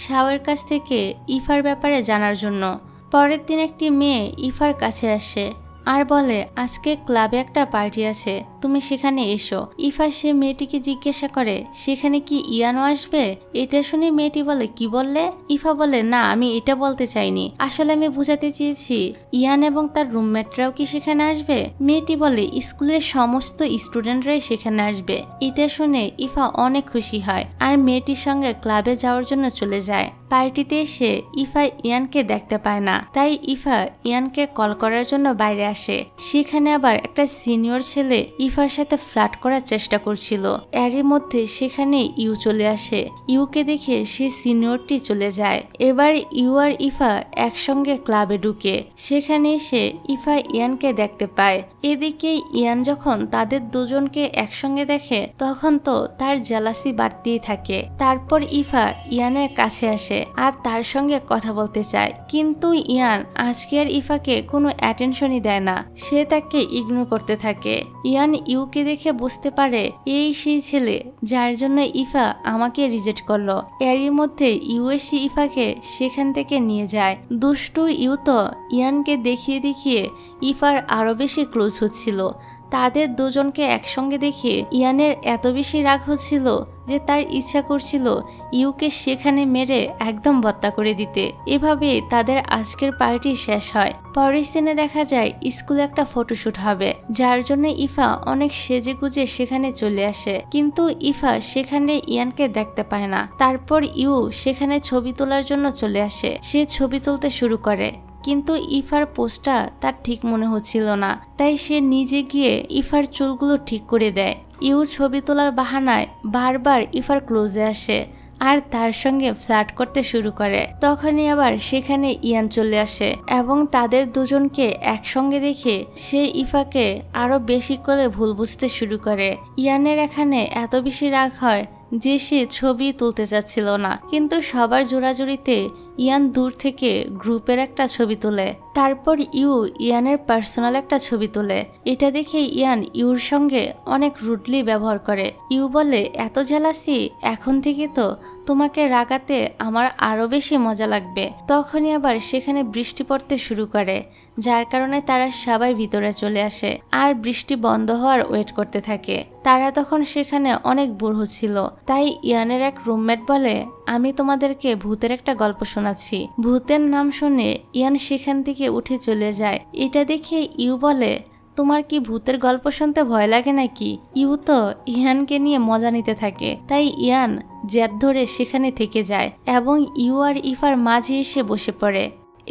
শাওয়ের কাছ থেকে ইফার ব্যাপারে জানার জন্য। পরের দিন একটি মেয়ে ইফার কাছে আসে আর বলে আজকে ক্লাবে একটা পার্টি আছে, তুমি সেখানে এসো। ইফা সে মেয়েটিকে জিজ্ঞাসা করে সেখানে কি ইয়ানও আসবে? এটা শুনে মেয়েটি বলে কি বললে? ইফা বলে না আমি এটা বলতে চাইনি, আসলে আমি বোঝাতে চেয়েছি ইয়ান এবং তার রুমমেটরাও কি সেখানে আসবে। মেয়েটি বলে স্কুলের সমস্ত স্টুডেন্টরাই সেখানে আসবে। এটা শুনে ইফা অনেক খুশি হয় আর মেয়েটির সঙ্গে ক্লাবে যাওয়ার জন্য চলে যায়। পার্টিতে এসে ইফা ইয়ানকে দেখতে পায় না, তাই ইফা ইয়ানকে কল করার জন্য বাইরে আসে। সেখানে আবার একটা সিনিয়র ছেলে ইফার সাথে ফ্লার্ট করার চেষ্টা করছিল। এরই মধ্যে সেখানে ইউ চলে আসে। ইউকে দেখে সে সিনিয়রটি চলে যায়। এবার ইউ আর ইফা একসঙ্গে ক্লাবে ঢুকে। সেখানে এসে ইফা ইয়ানকে দেখতে পায়। এদিকে ইয়ান যখন তাদের দুজনকে একসঙ্গে দেখে তখন তো তার জেলাসি বাড়তেই থাকে। তারপর ইফা ইয়ানের কাছে আসে আর তার সঙ্গে কথা বলতে চায়, কিন্তু ইয়ান আজকে আর ইফাকে কোনো অ্যাটেনশনই দেয় না, সে তাকে ইগনোর করতে থাকে। ইয়ান ইউকে দেখে বুঝতে পারে এই সেই ছেলে যার জন্য ইফা আমাকে রিজেক্ট করলো। এরই মধ্যে ইউ এসে ইফাকে সেখান থেকে নিয়ে যায়। দুষ্টু ইউ তো ইয়ানকে দেখিয়ে দেখিয়ে ইফার আরো বেশি ক্লোজ হচ্ছিল। তাদের দুজনকে একসঙ্গে দেখে ইয়ানের এত বেশি রাগ হচ্ছিল যে তার ইচ্ছা করছিল ইউকে সেখানে মেরে একদম বত্তা করে দিতে। এভাবে তাদের আজকের পার্টি শেষ হয়। পরের সিনে দেখা যায় স্কুলে একটা ফটোশুট হবে, যার জন্য ইফা অনেক সেজে গুজে সেখানে চলে আসে, কিন্তু ইফা সেখানে ইয়ানকে দেখতে পায় না। তারপর ইউ সেখানে ছবি তোলার জন্য চলে আসে। সে ছবি তুলতে শুরু করে, কিন্তু ইফার পোস্টটা তার ঠিক মনে হচ্ছিল না, তাই সে নিজে গিয়ে ইফার চুলগুলো ঠিক করে দেয়। ইউ ছবি তোলার বাহানায় বারবার ইফার ক্লোজে আসে আর তার সঙ্গে ফ্লার্ট করতে শুরু করে। তখনই আবার সেখানে ইয়ান চলে আসে এবং তাদের দুজনকে একসঙ্গে দেখে সে ইফাকে আরো বেশি করে ভুল বুঝতে শুরু করে। ইয়ানের এখানে এত বেশি রাগ হয় যে সে ছবি তুলতে চাচ্ছিল না, কিন্তু সবার জোড়াজুড়িতে ইয়ান দূর থেকে গ্রুপের একটা ছবি তোলে। তারপর ইউ ইয়ানের পার্সোনাল একটা ছবি তোলে। এটা দেখে ইয়ান ইউর সঙ্গে অনেক রুডলি ব্যবহার করে। ইউ বলে এত জেলাসি, এখন থেকে তো তোমাকে রাগাতে আমার আরো বেশি মজা লাগবে। তখনই আবার সেখানে বৃষ্টি পড়তে শুরু করে, যার কারণে তারা সবাই ভিতরে চলে আসে আর বৃষ্টি বন্ধ হওয়ার ওয়েট করতে থাকে। তারা তখন সেখানে অনেক বোর হচ্ছিল, তাই ইয়ানের এক রুমমেট বলে আমি তোমাদেরকে ভূতের একটা গল্প শোনাচ্ছি। ভূতের নাম শুনে ইয়ান সেখান থেকে উঠে চলে যায়। এটা দেখে ইউ বলে তোমার কি ভূতের গল্প শুনতে ভয় লাগে নাকি? ইউ তো ইয়ানকে নিয়ে মজা নিতে থাকে, তাই ইয়ান জেদ ধরে সেখানে থেকে যায় এবং ইউ আর ইফার মাঝে এসে বসে পড়ে।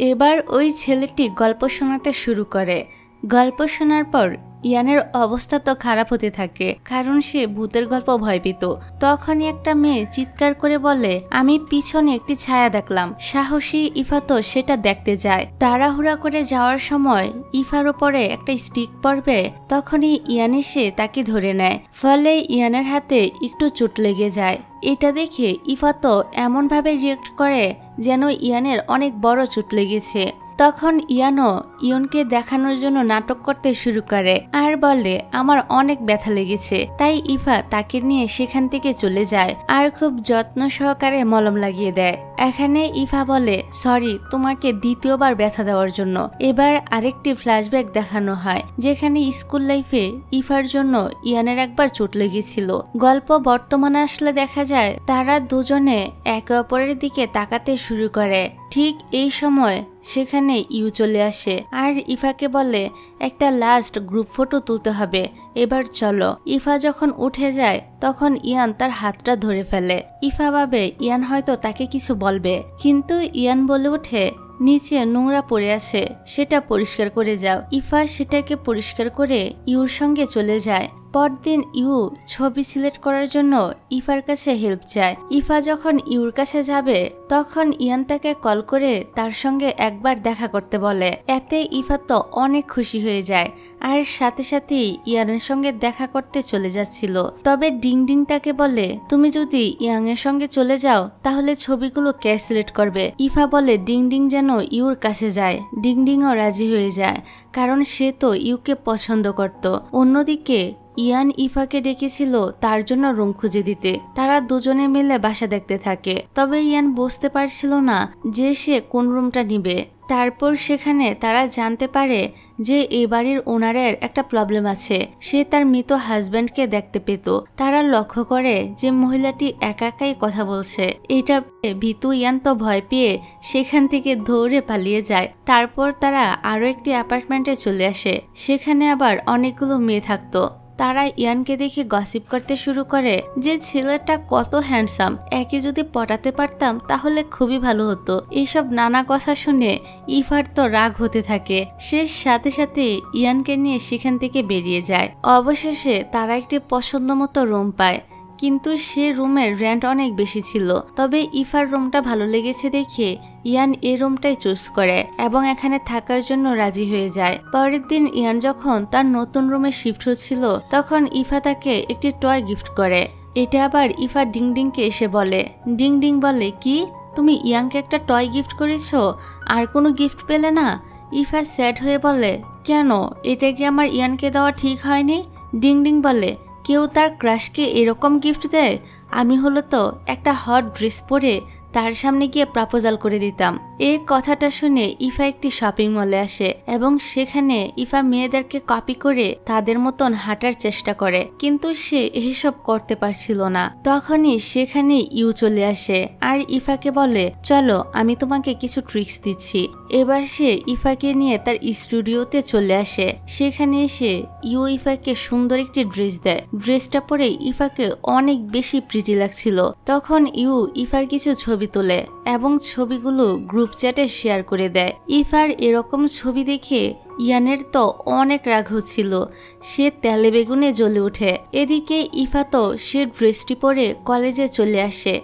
এবার ওই ছেলেটি গল্প শোনাতে শুরু করে। গল্প শোনার পর ইয়ানের অবস্থা তো খারাপ হতে থাকে, কারণ সে ভূতের গল্প ভয় পেত। তখনই একটা মেয়ে চিৎকার করে বলে আমি পিছনে একটি ছায়া দেখলাম। সাহসী ইফা তো সেটা দেখতে যায়। তাড়াহুড়া করে যাওয়ার সময় ইফার উপরে একটা স্টিক পড়বে, তখনই ইয়ান এসে তাকে ধরে নেয়, ফলে ইয়ানের হাতে একটু চোট লেগে যায়। এটা দেখে ইফা তো এমন ভাবে রিয়েক্ট করে যেন ইয়ানের অনেক বড় চোট লেগেছে। তখন ইয়ানও ইয়নকে দেখানোর জন্য নাটক করতে শুরু করে আর বলে আমার অনেক ব্যথা লেগেছে। তাই ইফা তাকে নিয়ে সেখান থেকে চলে যায় আর খুব যত্ন সহকারে মলম লাগিয়ে দেয়। এখানে ইফা বলে সরি তোমাকে দ্বিতীয়বার ব্যথা দেওয়ার জন্য। এবার আরেকটি ফ্ল্যাশব্যাক দেখানো হয় যেখানে স্কুল লাইফে ইফার জন্য ইয়ানের একবার চোট লেগেছিল। গল্প বর্তমানে আসলে দেখা যায় তারা দুজনে একে অপরের দিকে তাকাতে শুরু করে। ঠিক এই সময় সেখানে ইউ চলে আসে আর ইফাকে বলে একটা লাস্ট গ্রুপ ফটো তুলতে হবে, এবার চলো। ইফা যখন উঠে যায় তখন ইয়ান তার হাতটা ধরে ফেলে। ইফা ভাবে ইয়ান হয়তো তাকে কিছু বলবে, কিন্তু ইয়ান বলে ওঠে নিচে নোংরা পড়ে আছে, সেটা পরিষ্কার করে যাও। ইফা সেটাকে পরিষ্কার করে ইউর সঙ্গে চলে যায়। পরদিন ইউ ছবি সিলেক্ট করার জন্য ইফার কাছে হেল্প চায়। ইফা যখন ইউর কাছে যাবে তখন ইয়ান তাকে কল করে তার সঙ্গে একবার দেখা করতে বলে। এতে ইফা তো অনেক খুশি হয়ে যায় আর সাথে সাথেই ইয়ানের সঙ্গে দেখা করতে চলে যাচ্ছিল। তবে ডিং ডিং তাকে বলে তুমি যদি ইয়াংয়ের সঙ্গে চলে যাও তাহলে ছবিগুলো কে সিলেক্ট করবে। ইফা বলে ডিং ডিং যেন ইউর কাছে যায়। ডিং ডিংও রাজি হয়ে যায় কারণ সে তো ইউকে পছন্দ করত। অন্যদিকে ইয়ান ইফাকে ডেকেছিল তার জন্য রুম খুঁজে দিতে। তারা দুজনে মিলে বাসা দেখতে থাকে। তবে ইয়ান বুঝতে পারছিল না যে সে কোন রুমটা নিবে। তারপর সেখানে তারা জানতে পারে যে এই বাড়ির ওনারের একটা প্রবলেম আছে, সে তার মৃত হাজব্যান্ডকে দেখতে পেত। তারা লক্ষ্য করে যে মহিলাটি একা একাই কথা বলছে। এটা ভীতু ইয়ান তো ভয় পেয়ে সেখান থেকে দৌড়ে পালিয়ে যায়। তারপর তারা আরো একটি অ্যাপার্টমেন্টে চলে আসে। সেখানে আবার অনেকগুলো মেয়ে থাকতো। তারা ইয়ানকে দেখে গসিপ করতে শুরু করে যে ছেলেটা কত হ্যান্ডসাম, একে যদি পটাতে পারতাম তাহলে খুবই ভালো হতো। এইসব নানা কথা শুনে ইফার তো রাগ হতে থাকে। সে সাথে সাথে ইয়ানকে নিয়ে সেখান থেকে বেরিয়ে যায়। অবশেষে তারা একটি পছন্দ মতো রুম পায়, কিন্তু সে রুমের রেন্ট অনেক বেশি ছিল। তবে ইফার রুমটা ভালো লেগেছে দেখে ইয়ান এই রুমটাই চুজ করে এবং এখানে থাকার জন্য রাজি হয়ে যায়। পরের দিন ইয়ান যখন তার নতুন রুমে শিফট হচ্ছিল তখন ইফা তাকে একটি টয় গিফট করে। এটা আবার ইফা ডিং ডিংকে এসে বলে। ডিং ডিং বলে কি তুমি ইয়াংকে একটা টয় গিফট করেছো, আর কোনো গিফট পেলে না? ইফা স্যাড হয়ে বলে কেন, এটা কি আমার ইয়ানকে দেওয়া ঠিক হয়নি? ডিং ডিং বলে কেউ তার ক্রাশকে এরকম গিফট দেয়? আমি হলো তো একটা হট ড্রেস পরে তার সামনে গিয়ে প্রপোজাল করে দিতাম। এই কথাটা শুনে ইফা একটি শপিং মলে আসে এবং সেখানে ইফা মেয়েদেরকে কপি করে তাদের মতন হাঁটার চেষ্টা করে, কিন্তু সে এসব করতে পারছিল না। তখনই সেখানে ইউ চলে আসে আর ইফাকে বলে চলো আমি তোমাকে কিছু ট্রিক্স দিচ্ছি। এবার সে ইফাকে নিয়ে তার স্টুডিওতে চলে আসে। সেখানে এসে ইউ ইফাকে সুন্দর একটি ড্রেস দেয়। ড্রেসটা পরে ইফাকে অনেক বেশি প্রিটি লাগছিল। তখন ইউ ইফার কিছু ছবি তোলে এবং ছবিগুলো গ্রুপ চ্যাটে শেয়ার করে দেয়। ইফার এরকম ছবি দেখে ইয়ানের তো অনেক রাগ হচ্ছিল। সে তেলে বেগুনে জ্বলে ওঠে। এদিকে ইফা তো সে ড্রেসটি পরে কলেজে চলে আসে।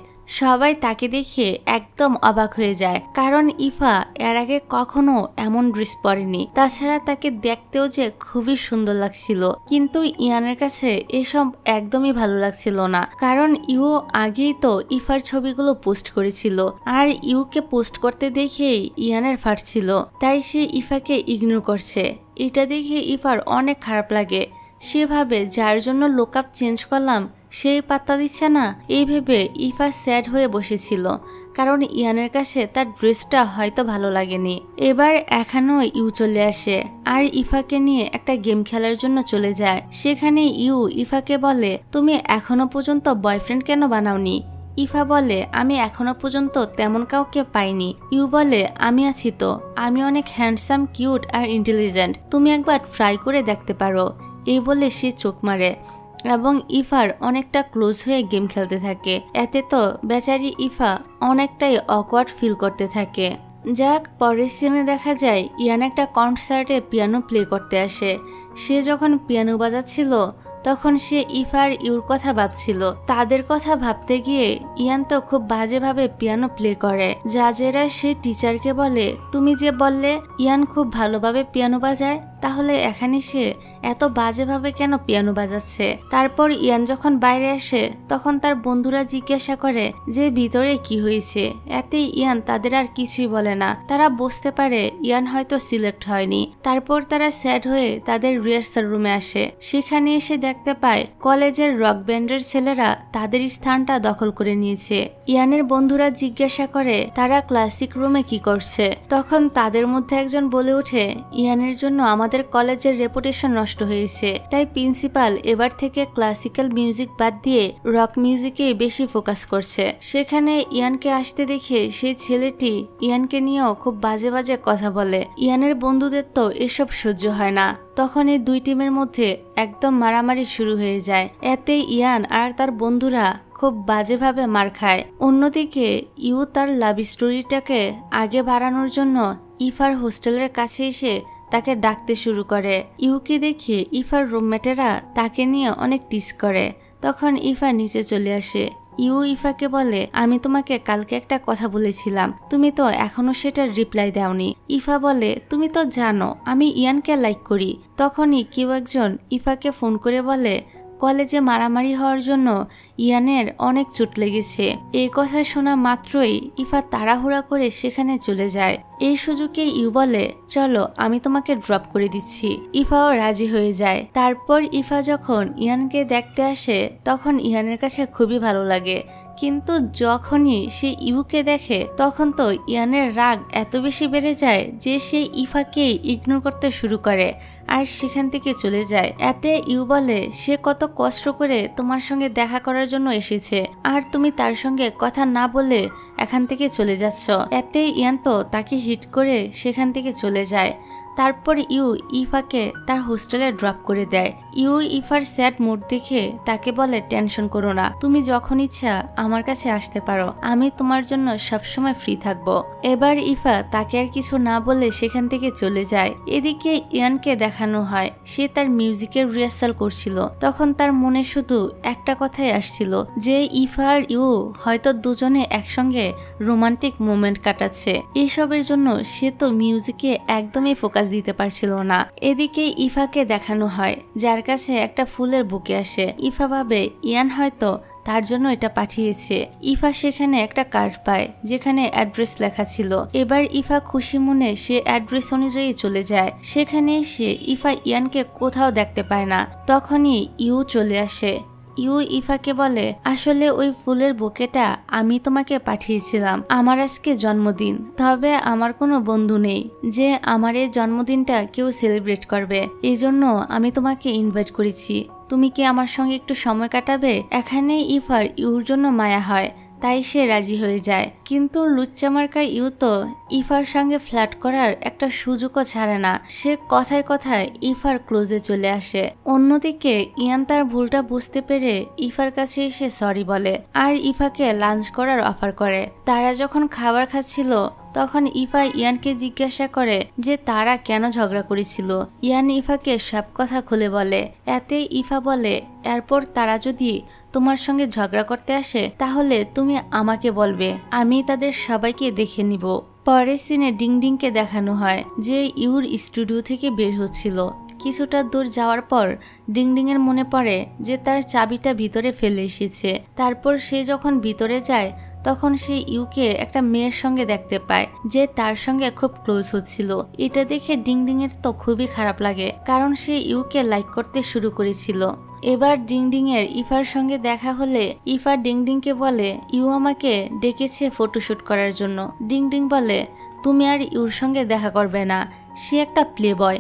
সবাই তাকে দেখে একদম অবাক হয়ে যায়, কারণ ইফা এর আগে কখনো এমন ড্রেস পরেনি। তাছাড়া তাকে দেখতেও যে খুবই সুন্দর লাগছিল। কিন্তু ইয়ানের কাছে এসব একদমই ভালো লাগছিল না, কারণ ইউ আগেই তো ইফার ছবিগুলো পোস্ট করেছিল আর ইউকে পোস্ট করতে দেখেই ইয়ানের ফাটছিল। তাই সে ইফাকে ইগনোর করছে। এটা দেখে ইফার অনেক খারাপ লাগে। সে ভাবে যার জন্য লুকআপ চেঞ্জ করলাম সেই পাত্তা দিচ্ছে না। এই ভেবে ইফা স্যাড হয়ে বসেছিল, কারণ ইয়ানের কাছে তার ড্রেসটা হয়তো ভালো লাগেনি। এবার এখানেও ইউ চলে আসে আর ইফাকে নিয়ে একটা গেম খেলার জন্য চলে যায়। সেখানে ইউ ইফাকে বলে তুমি এখনো পর্যন্ত বয়ফ্রেন্ড কেন বানাওনি? ইফা বলে আমি এখনো পর্যন্ত তেমন কাউকে পাইনি। ইউ বলে আমি আছি তো, আমি অনেক হ্যান্ডসাম, কিউট আর ইন্টেলিজেন্ট, তুমি একবার ট্রাই করে দেখতে পারো। এই বলে সে চোখ মারে এবং ইফার অনেকটা ক্লোজ হয়ে গেম খেলতে থাকে। এতে তো বেচারি ইফা অনেকটাই অকওয়ার্ড ফিল করতে থাকে। যাক, পরের সিনে দেখা যায় ইয়ান একটা কনসার্টে পিয়ানো প্লে করতে আসে। সে যখন পিয়ানো বাজাচ্ছিল তখন সে ইফার ইউর কথা ভাবছিল। তাদের কথা ভাবতে গিয়ে ইয়ান তো খুব বাজেভাবে পিয়ানো প্লে করে। জাজেরা সে টিচারকে বলে তুমি যে বললে ইয়ান খুব ভালোভাবে পিয়ানো বাজায়, তাহলে এখানে সে এত বাজেভাবে কেন পিয়ানো বাজাচ্ছে। তারপর ইয়ান যখন বাইরে আসে তখন তার বন্ধুরা জিজ্ঞাসা করে যে ভিতরে কি হয়েছে। এতে ইয়ান তাদের আর কিছুই বলে না। তারা বুঝতে পারে ইয়ান হয়তো সিলেক্ট হয়নি। তারপর তারা স্যাড হয়ে তাদের রিহার্সাল রুমে আসে। সেখানে এসে দেখতে পায় কলেজের রক ব্যান্ডের ছেলেরা তাদের স্থানটা দখল করে নিয়েছে। ইয়ানের বন্ধুরা জিজ্ঞাসা করে তারা ক্লাসিক রুমে কি করছে। তখন তাদের মধ্যে একজন বলে ওঠে, ইয়ানের জন্য আমাদের কলেজের রেপুটেশন নষ্ট হয়েছে, তাই প্রিন্সিপাল এবার থেকে ক্লাসিক্যাল মিউজিক বাদ দিয়ে রক মিউজিকে বেশি ফোকাস করছে। সেখানে ইয়ানকে আসতে দেখে সেই ছেলেটি ইয়ানকে নিয়েও খুব বাজে বাজে কথা বলে। ইয়ানের বন্ধুদের তো এসব সহ্য হয় না। তখন এই দুই টিমের মধ্যে একদম মারামারি শুরু হয়ে যায়। এতে ইয়ান আর তার বন্ধুরা খুব বাজেভাবে মার খায়। অন্যদিকে ইউ তার লাভ স্টোরিটাকে আগে বাড়ানোর জন্য ইফার হোস্টেলের কাছে এসে তাকে ডাকতে শুরু করে। ইউকে দেখে ইফার রুমমেটেরা তাকে নিয়ে অনেক টিস করে। তখন ইফা নিচে চলে আসে। ইউ ইফাকে বলে, আমি তোমাকে কালকে একটা কথা বলেছিলাম, তুমি তো এখনো সেটার রিপ্লাই দাওনি। ইফা বলে, তুমি তো জানো আমি ইয়ানকে লাইক করি। তখনই কেউ একজন ইফাকে ফোন করে বলে কলেজে মারামারি হওয়ার জন্য ইয়ানের অনেক চোট লেগেছে। এই কথা শোনা মাত্রই ইফা তাড়াহুড়া করে সেখানে চলে যায়। এই সুযোগে ইউ বলে, চলো আমি তোমাকে ড্রপ করে দিচ্ছি। ইফাও রাজি হয়ে যায়। তারপর ইফা যখন ইয়ানকে দেখতে আসে তখন ইয়ানের কাছে খুবই ভালো লাগে। কিন্তু যখনই সে ইউকে দেখে তখন তো ইয়ানের রাগ এত বেশি বেড়ে যায় যে সে ইফাকেই ইগনোর করতে শুরু করে আর সেখান থেকে চলে যায়। এতে ইউ বলে, সে কত কষ্ট করে তোমার সঙ্গে দেখা করার জন্য এসেছে আর তুমি তার সঙ্গে কথা না বলে এখান থেকে চলে যাচ্ছ। এতে ইয়ান তো তাকে হিট করে সেখান থেকে চলে যায়। তারপর ইউ ইফাকে তার হোস্টেলে ড্রপ করে দেয়। ইউ ইফার স্যাড মুড দেখে তাকে বলে, টেনশন করো না, তুমি যখন ইচ্ছা আমার কাছে আসতে পারো, আমি তোমার জন্য সবসময় ফ্রি থাকবো। এবার ইফা তাকে আর কিছু না বলে সেখান থেকে চলে যায়। এদিকে ইয়ানকে দেখানো হয় সে তার মিউজিকের রিহার্সাল করছিল। তখন তার মনে শুধু একটা কথাই আসছিল যে ইফা আর ইউ হয়তো দুজনে একসঙ্গে রোমান্টিক মোমেন্ট কাটাচ্ছে। এসবের জন্য সে তো মিউজিকে একদমই ফোকাস দিতে পারছিল না। এদিকে ইফাকে দেখানো হয় যার কাছে একটা ফুলের বুকে আসে। ইফা ভাবে ইয়ান হয়তো তার জন্য এটা পাঠিয়েছে। ইফা সেখানে একটা কার্ড পায় যেখানে অ্যাড্রেস লেখা ছিল। এবার ইফা খুশি মনে সে অ্যাড্রেস অনুযায়ী চলে যায়। সেখানে এসে ইফা ইয়ানকে কোথাও দেখতে পায় না। তখনই ইউ চলে আসে। ইউ ইফাকে বলে, আসলে ওই ফুলের বুকেটা আমি তোমাকে পাঠিয়েছিলাম। আমার আজকে জন্মদিন, তবে আমার কোনো বন্ধু নেই যে আমার এই জন্মদিনটা কেউ সেলিব্রেট করবে। এই জন্য আমি তোমাকে ইনভাইট করেছি, তুমি কি আমার সঙ্গে একটু সময় কাটাবে? এখানে ইফার ইউর জন্য মায়া হয়, তাই সে রাজি হয়ে যায়। কিন্তু লুচ্চামার্কা ইউ তো ইফার সঙ্গে ফ্ল্যাট করার একটা সুযোগও ছাড়ে না। সে কথায় কথায় ইফার ক্লোজে চলে আসে। অন্যদিকে ইয়ান তার ভুলটা বুঝতে পেরে ইফার কাছে এসে সরি বলে আর ইফাকে লাঞ্চ করার অফার করে। তারা যখন খাবার খাচ্ছিল তখন ইফা ইয়ানকে জিজ্ঞাসা করে যে তারা কেন ঝগড়া করেছিল। ইয়ান ইফাকে সব কথা খুলে বলে। এতে ইফা বলে, এরপর তারা যদি তোমার সঙ্গে ঝগড়া করতে আসে তাহলে তুমি আমাকে বলবে, আমি তাদের সবাইকে দেখে নিব। পরের সিনে ডিংডিংকে দেখানো হয় যে ইউর স্টুডিও থেকে বের হচ্ছিল। কিছুটা দূর যাওয়ার পর ডিংডিং এর মনে পড়ে যে তার চাবিটা ভিতরে ফেলে এসেছে। তারপর সে যখন ভিতরে যায় তখন সে ইউকে একটা মেয়ের সঙ্গে দেখতে পায় যে তার সঙ্গে খুব ক্লোজ হচ্ছিল। এটা দেখে ডিংডিং এর তো খুবই খারাপ লাগে, কারণ সে ইউকে লাইক করতে শুরু করেছিল। এবার ডিংডিং এর ইফার সঙ্গে দেখা হলে ইফা ডিংডিংকে বলে, ইউ আমাকে ডেকেছে ফটোশুট করার জন্য। ডিংডিং বলে, তুমি আর ইউর সঙ্গে দেখা করবে না, সে একটা প্লে বয়,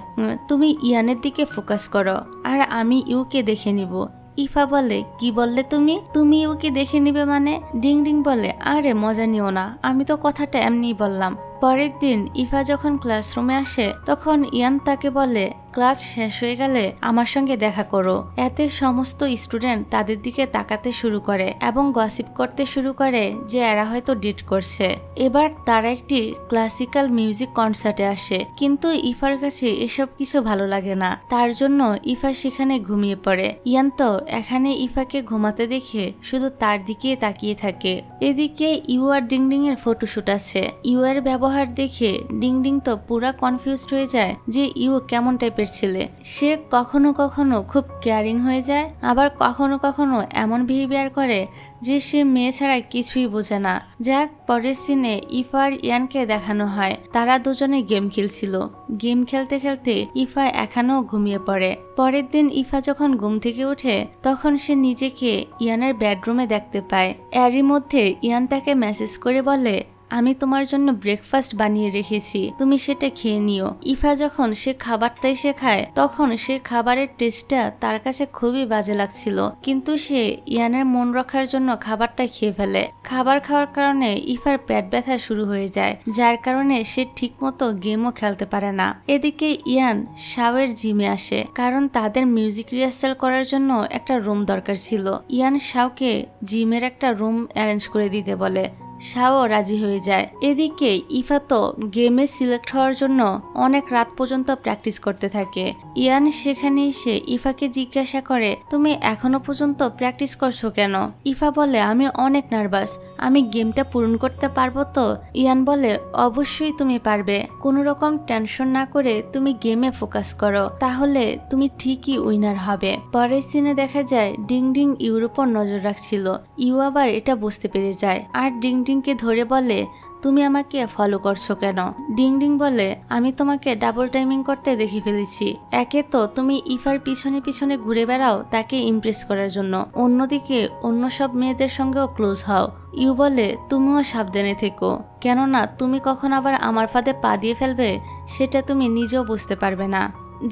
তুমি ইয়ানের দিকে ফোকাস করো আর আমি ইউকে দেখে নিব। ইফা বলে, কি বললে তুমি ইউকে দেখে নিবে মানে? ডিংডিং বলে, আরে মজা নিও না, আমি তো কথাটা এমনিই বললাম। পরের দিন ইফা যখন ক্লাসরুমে আসে তখন ইয়ান তাকে বলে, ক্লাস শেষ হয়ে গেলে আমার সঙ্গে দেখা করো। এতে সমস্ত স্টুডেন্ট তাদের দিকে তাকাতে শুরু করে এবং গসিপ করতে শুরু করে যে এরা হয়তো ডেট করছে। এবার তারা একটি ক্লাসিক্যাল মিউজিক কনসার্টে আসে, কিন্তু ইফার কাছে এসব কিছু ভালো লাগে না। তার জন্য ইফা সেখানে ঘুমিয়ে পড়ে। ইয়ান তো এখানে ইফাকে ঘুমাতে দেখে শুধু তার দিকে তাকিয়ে থাকে। এদিকে ইউ আর ডিংডিং এর ফটোশুট আছে। ইউ এর ব্যবহার ব্যবহার দেখে ডিং ডিং তো পুরা কনফিউজড হয়ে যায় যে ইউ কেমন টাইপের ছেলে। সে কখনো কখনো খুব কেয়ারিং হয়ে যায়, আবার কখনো কখনো এমন বিহেভিয়ার করে যে সে মেয়ে ছাড়া কিছুই বোঝে না। যাক, পরের সিনে ইফা আর ইয়ানকে দেখানো হয় তারা দুজনে গেম খেলছিল। গেম খেলতে খেলতে ইফা এখনও ঘুমিয়ে পড়ে। পরের দিন ইফা যখন ঘুম থেকে ওঠে তখন সে নিজেকে ইয়ানের বেডরুমে দেখতে পায়। এরই মধ্যে ইয়ান তাকে মেসেজ করে বলে, আমি তোমার জন্য ব্রেকফাস্ট বানিয়ে রেখেছি, তুমি সেটা খেয়ে নিও। ইফা যখন সে খাবারটাই সে খায় তখন সে খাবারের টেস্টটা তার কাছে খুবই বাজে লাগছিল, কিন্তু সে ইয়ানের মন রক্ষার জন্য খাবারটা খেয়ে ফেলে। খাবার খাওয়ার কারণে ইফার পেট ব্যথা শুরু হয়ে যায়, যার কারণে সে ঠিকমতো গেমও খেলতে পারে না। এদিকে ইয়ান শাওয়ের জিমে আসে, কারণ তাদের মিউজিক রিহার্সাল করার জন্য একটা রুম দরকার ছিল। ইয়ান শাওকে জিমের একটা রুম অ্যারেঞ্জ করে দিতে বলে। শাও রাজি হয়ে যায়। এদিকে ইফা তো গেমে সিলেক্ট হওয়ার জন্য অনেক রাত পর্যন্ত প্র্যাকটিস করতে থাকে। ইয়ান সেখানে এসে ইফাকে জিজ্ঞাসা করে, তুমি এখনো পর্যন্ত প্র্যাকটিস করছো কেন? ইফা বলে, আমি অনেক নার্ভাস, আমি গেমটা পূরণ করতে পারবো তো? ইয়ান বলে, অবশ্যই তুমি পারবে, কোনো রকম টেনশন না করে তুমি গেমে ফোকাস করো, তাহলে তুমি ঠিকই উইনার হবে। পরের সিনে দেখা যায় ডিং ডিং ইউর উপর নজর রাখছিল। ইউ আবার এটা বুঝতে পেরে যায় আর ডিং ডিংকে ধরে বলে, তুমি আমাকে ফলো করছো কেন? ডিং ডিং বলে, আমি তোমাকে ডাবল টাইমিং করতে দেখে ফেলেছি। একে তো তুমি ইফার পিছনে পিছনে ঘুরে বেড়াও তাকে ইমপ্রেস করার জন্য, অন্যদিকে অন্য সব মেয়েদের সঙ্গেও ক্লোজ হও। ইউ বলে, তুমিও সাবধানে থেকো, কেননা তুমি কখন আবার আমার ফাঁদে পা দিয়ে ফেলবে সেটা তুমি নিজেও বুঝতে পারবে না।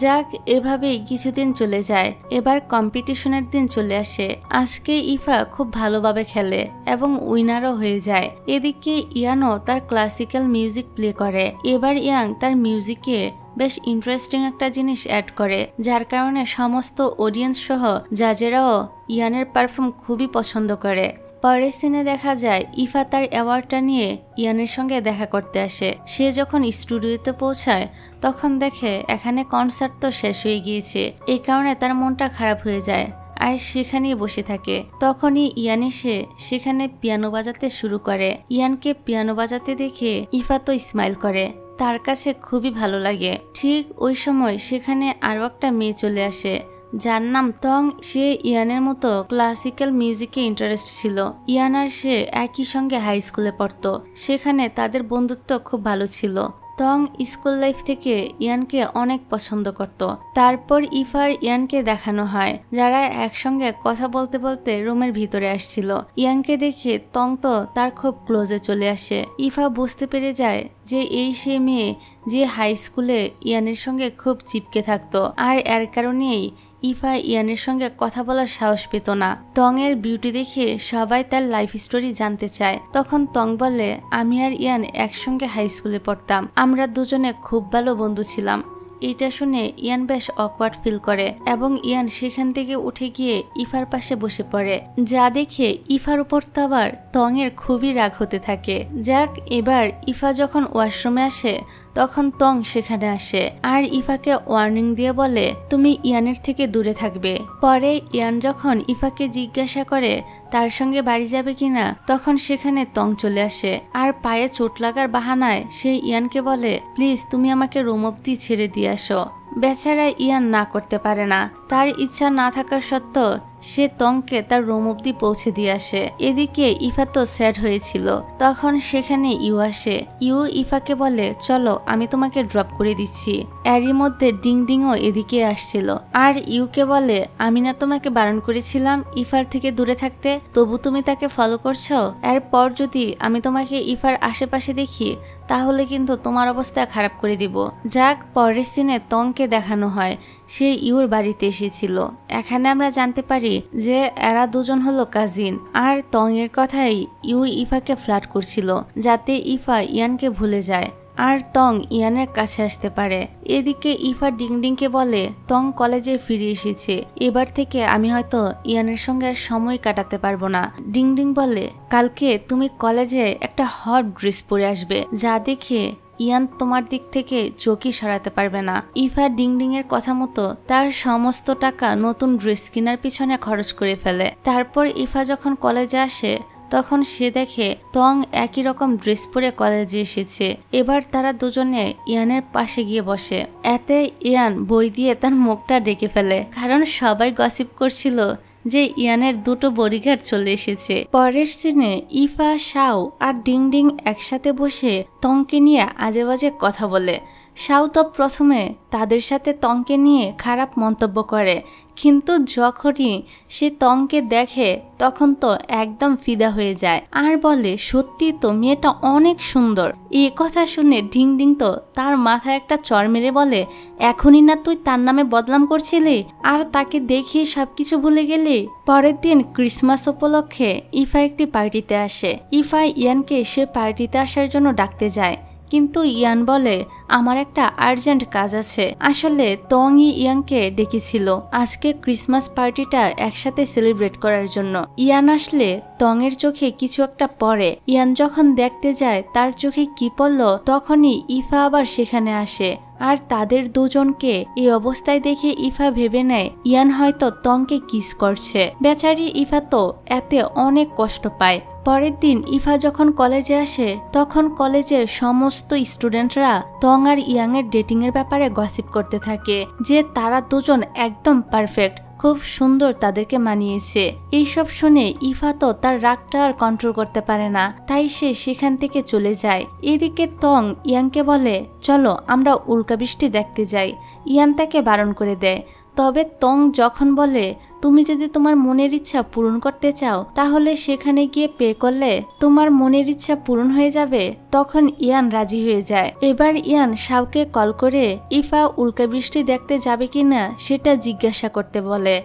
যাক, এভাবেই কিছুদিন চলে যায়। এবার কম্পিটিশনের দিন চলে আসে। আজকে ইফা খুব ভালোভাবে খেলে এবং উইনারও হয়ে যায়। এদিকে ইয়ানও তার ক্লাসিক্যাল মিউজিক প্লে করে। এবার ইয়াং তার মিউজিকে বেশ ইন্টারেস্টিং একটা জিনিস অ্যাড করে, যার কারণে সমস্ত অডিয়েন্স সহ জাজেরাও ইয়ানের পারফর্ম খুবই পছন্দ করে। পরের সিনে দেখা যায় ইফা তার অ্যাওয়ার্ডটা নিয়ে ইয়ানের সঙ্গে দেখা করতে আসে। সে যখন স্টুডিওতে পৌঁছায় তখন দেখে এখানে কনসার্ট তো শেষ হয়ে গিয়েছে, এই কারণে তার মনটা খারাপ হয়ে যায় আর সেখানেই বসে থাকে। তখনই ইয়ান এসে সেখানে পিয়ানো বাজাতে শুরু করে। ইয়ানকে পিয়ানো বাজাতে দেখে ইফা তো স্মাইল করে, তার কাছে খুবই ভালো লাগে। ঠিক ওই সময় সেখানে আরো একটা মেয়ে চলে আসে যার নাম তং। সে ইয়ানের মতো ক্লাসিক্যাল মিউজিকে ইন্টারেস্ট ছিল। ইয়ান আর সে একই সঙ্গে হাই স্কুলে পড়তো, সেখানে তাদের বন্ধুত্ব খুব ভালো ছিল। তং স্কুল লাইফ থেকে ইয়ানকে অনেক পছন্দ করত। তারপর ইফা আর ইয়ানকে দেখানো হয় যারা একসঙ্গে কথা বলতে বলতে রুমের ভিতরে আসছিল। ইয়ানকে দেখে তং তো তার খুব ক্লোজে চলে আসে। ইফা বুঝতে পেরে যায় যে এই সে মেয়ে যে হাই স্কুলে ইয়ানের সঙ্গে খুব চিপকে থাকতো, আর এর কারণেই ইফা ইয়ানের সঙ্গে কথা বলার সাহস পেত না। তং এর বিউটি দেখে সবাই তার লাইফ স্টোরি জানতে চায়। তখন তং বলে, আমি আর ইয়ান একসঙ্গে হাই স্কুলে পড়তাম, আমরা দুজনে খুব ভালো বন্ধু ছিলাম। এটা শুনে ইয়ান বেশ অকওয়ার্ড ফিল করে এবং ইয়ান সেখান থেকে উঠে গিয়ে ইফার পাশে বসে পড়ে, যা দেখে ইফার উপর তো আবার তং এর খুবই রাগ হতে থাকে। যাক, এবার ইফা যখন ওয়াশরুমে আসে তখন তং সেখানে আসে আর ইফাকে ওয়ার্নিং দিয়ে বলে, তুমি ইয়ানের থেকে দূরে থাকবে। পরে ইয়ান যখন ইফাকে জিজ্ঞাসা করে তার সঙ্গে বাড়ি যাবে কিনা, তখন সেখানে তং চলে আসে আর পায়ে চোট লাগার বাহানায় সে ইয়ানকে বলে, প্লিজ তুমি আমাকে রুম অব্দি ছেড়ে দিয়ে আসো। বেচারা ইয়ান না করতে পারে না, তার ইচ্ছা না থাকার সত্ত্বেও সে তংকে তার রুম অব্দি পৌঁছে দিয়ে আসে। এদিকে ইফা তো স্যাড হয়েছিল। তখন সেখানে ইউ আসে। ইউ ইফাকে বলে, চলো আমি তোমাকে ড্রপ করে দিচ্ছি। এরই মধ্যে ডিং ডিংও এদিকে আসছিল আর ইউকে বলে, আমি না তোমাকে বারণ করেছিলাম ইফার থেকে দূরে থাকতে, তবু তুমি তাকে ফলো করছো। এরপর যদি আমি তোমাকে ইফার আশেপাশে দেখি তাহলে কিন্তু তোমার অবস্থা খারাপ করে দিব। যাক, পরের সিনে তংকে দেখানো হয় সে ইউর বাড়িতে এসেছিল। এখানে আমরা জানতে পারি যে এরা দুজন হলো কাজিন, আর তং এর কথাই ইউ ইফাকে ফ্লার্ট করছিল যাতে ইফা ইয়ানকে ভুলে যায় আর তং ইয়ানের কাছে আসতে পারে। এদিকে ইফা ডিং ডিংকে বলে, তং কলেজে ফিরে এসেছে, এবার থেকে আমি হয়তো ইয়ানের সঙ্গে সময় কাটাতে পারবো না। ডিং ডিং বলে, কালকে তুমি কলেজে একটা হট ড্রেস পরে আসবে, যা দেখে ইয়ান তোমার দিক থেকে চোখই সরাতে পারবে না। ইফা ডিং ডিং এর কথা মতো তার সমস্ত টাকা নতুন ড্রেস কেনার পিছনে খরচ করে ফেলে। তারপর ইফা যখন কলেজে আসে তখন সে দেখে তং একই রকম ড্রেস পরে কলেজে এসেছে। এবার তারা দুজনে ইয়ানের পাশে গিয়ে বসে। এতে ইয়ান বই দিয়ে তার মুখটা ডেকে ফেলে, কারণ সবাই গসিপ করছিল যে ইয়ানের দুটো বডিগার্ড চলে এসেছে। পরের সিনে ইফা, শাও আর ডিং ডিং একসাথে বসে তংকে নিয়ে আজে বাজে কথা বলে। শাও তো প্রথমে তাদের সাথে তংকে নিয়ে খারাপ মন্তব্য করে, কিন্তু যখনই সে তংকে দেখে তখন তো একদম ফিদা হয়ে যায় আর বলে সত্যি তো মেয়েটা অনেক সুন্দর। এই কথা শুনে ডিং ডিং তো তার মাথায় একটা চড় মেরে বলে, এখনই না তুই তার নামে বদনাম করছিলি আর তাকে দেখিয়ে সবকিছু ভুলে গেলি। পরের দিন ক্রিসমাস উপলক্ষে ইফা একটি পার্টিতে আসে। ইফা ইয়ানকে সে পার্টিতে আসার জন্য ডাকতে যায়, কিন্তু ইয়ান বলে আমার একটা আর্জেন্ট কাজ আছে। আসলে তংই ইয়ানকে ডেকেছিল আজকে ক্রিসমাস পার্টিটা একসাথে সেলিব্রেট করার জন্য। ইয়ান আসলে তংয়ের চোখে কিছু একটা পড়ে। ইয়ান যখন দেখতে যায় তার চোখে কি পড়ল, তখনই ইফা আবার সেখানে আসে আর তাদের দুজনকে এই অবস্থায় দেখে ইফা ভেবে নেয় ইয়ান হয়তো তংকে কিস করছে। বেচারি ইফা তো এতে অনেক কষ্ট পায়। পরের দিন ইফা যখন কলেজে আসে তখন কলেজের সমস্ত স্টুডেন্টরা তং আর ইয়াং এর ডেটিং এর ব্যাপারে গসিপ করতে থাকে যে তারা দুজন একদম পারফেক্ট, খুব সুন্দর তাদেরকে মানিয়েছে। এইসব শুনে ইফা তো তার রাগটা আর কন্ট্রোল করতে পারে না, তাই সে সেখান থেকে চলে যায়। এদিকে তং ইয়াংকে বলে চলো আমরা উল্কাবৃষ্টি দেখতে যাই। ইয়ান তাকে বারণ করে দেয়, তবে তং যখন বলে তুমি যদি তোমার মনের ইচ্ছা পূরণ করতে চাও তাহলে সেখানে গিয়ে পে করলে তোমার মনের ইচ্ছা পূরণ হয়ে যাবে, তখন ইয়ান রাজি হয়ে যায়। এবার ইয়ান শাওকে কল করে ইফা উল্কাবৃষ্টি দেখতে যাবে কিনা সেটা জিজ্ঞাসা করতে বলে।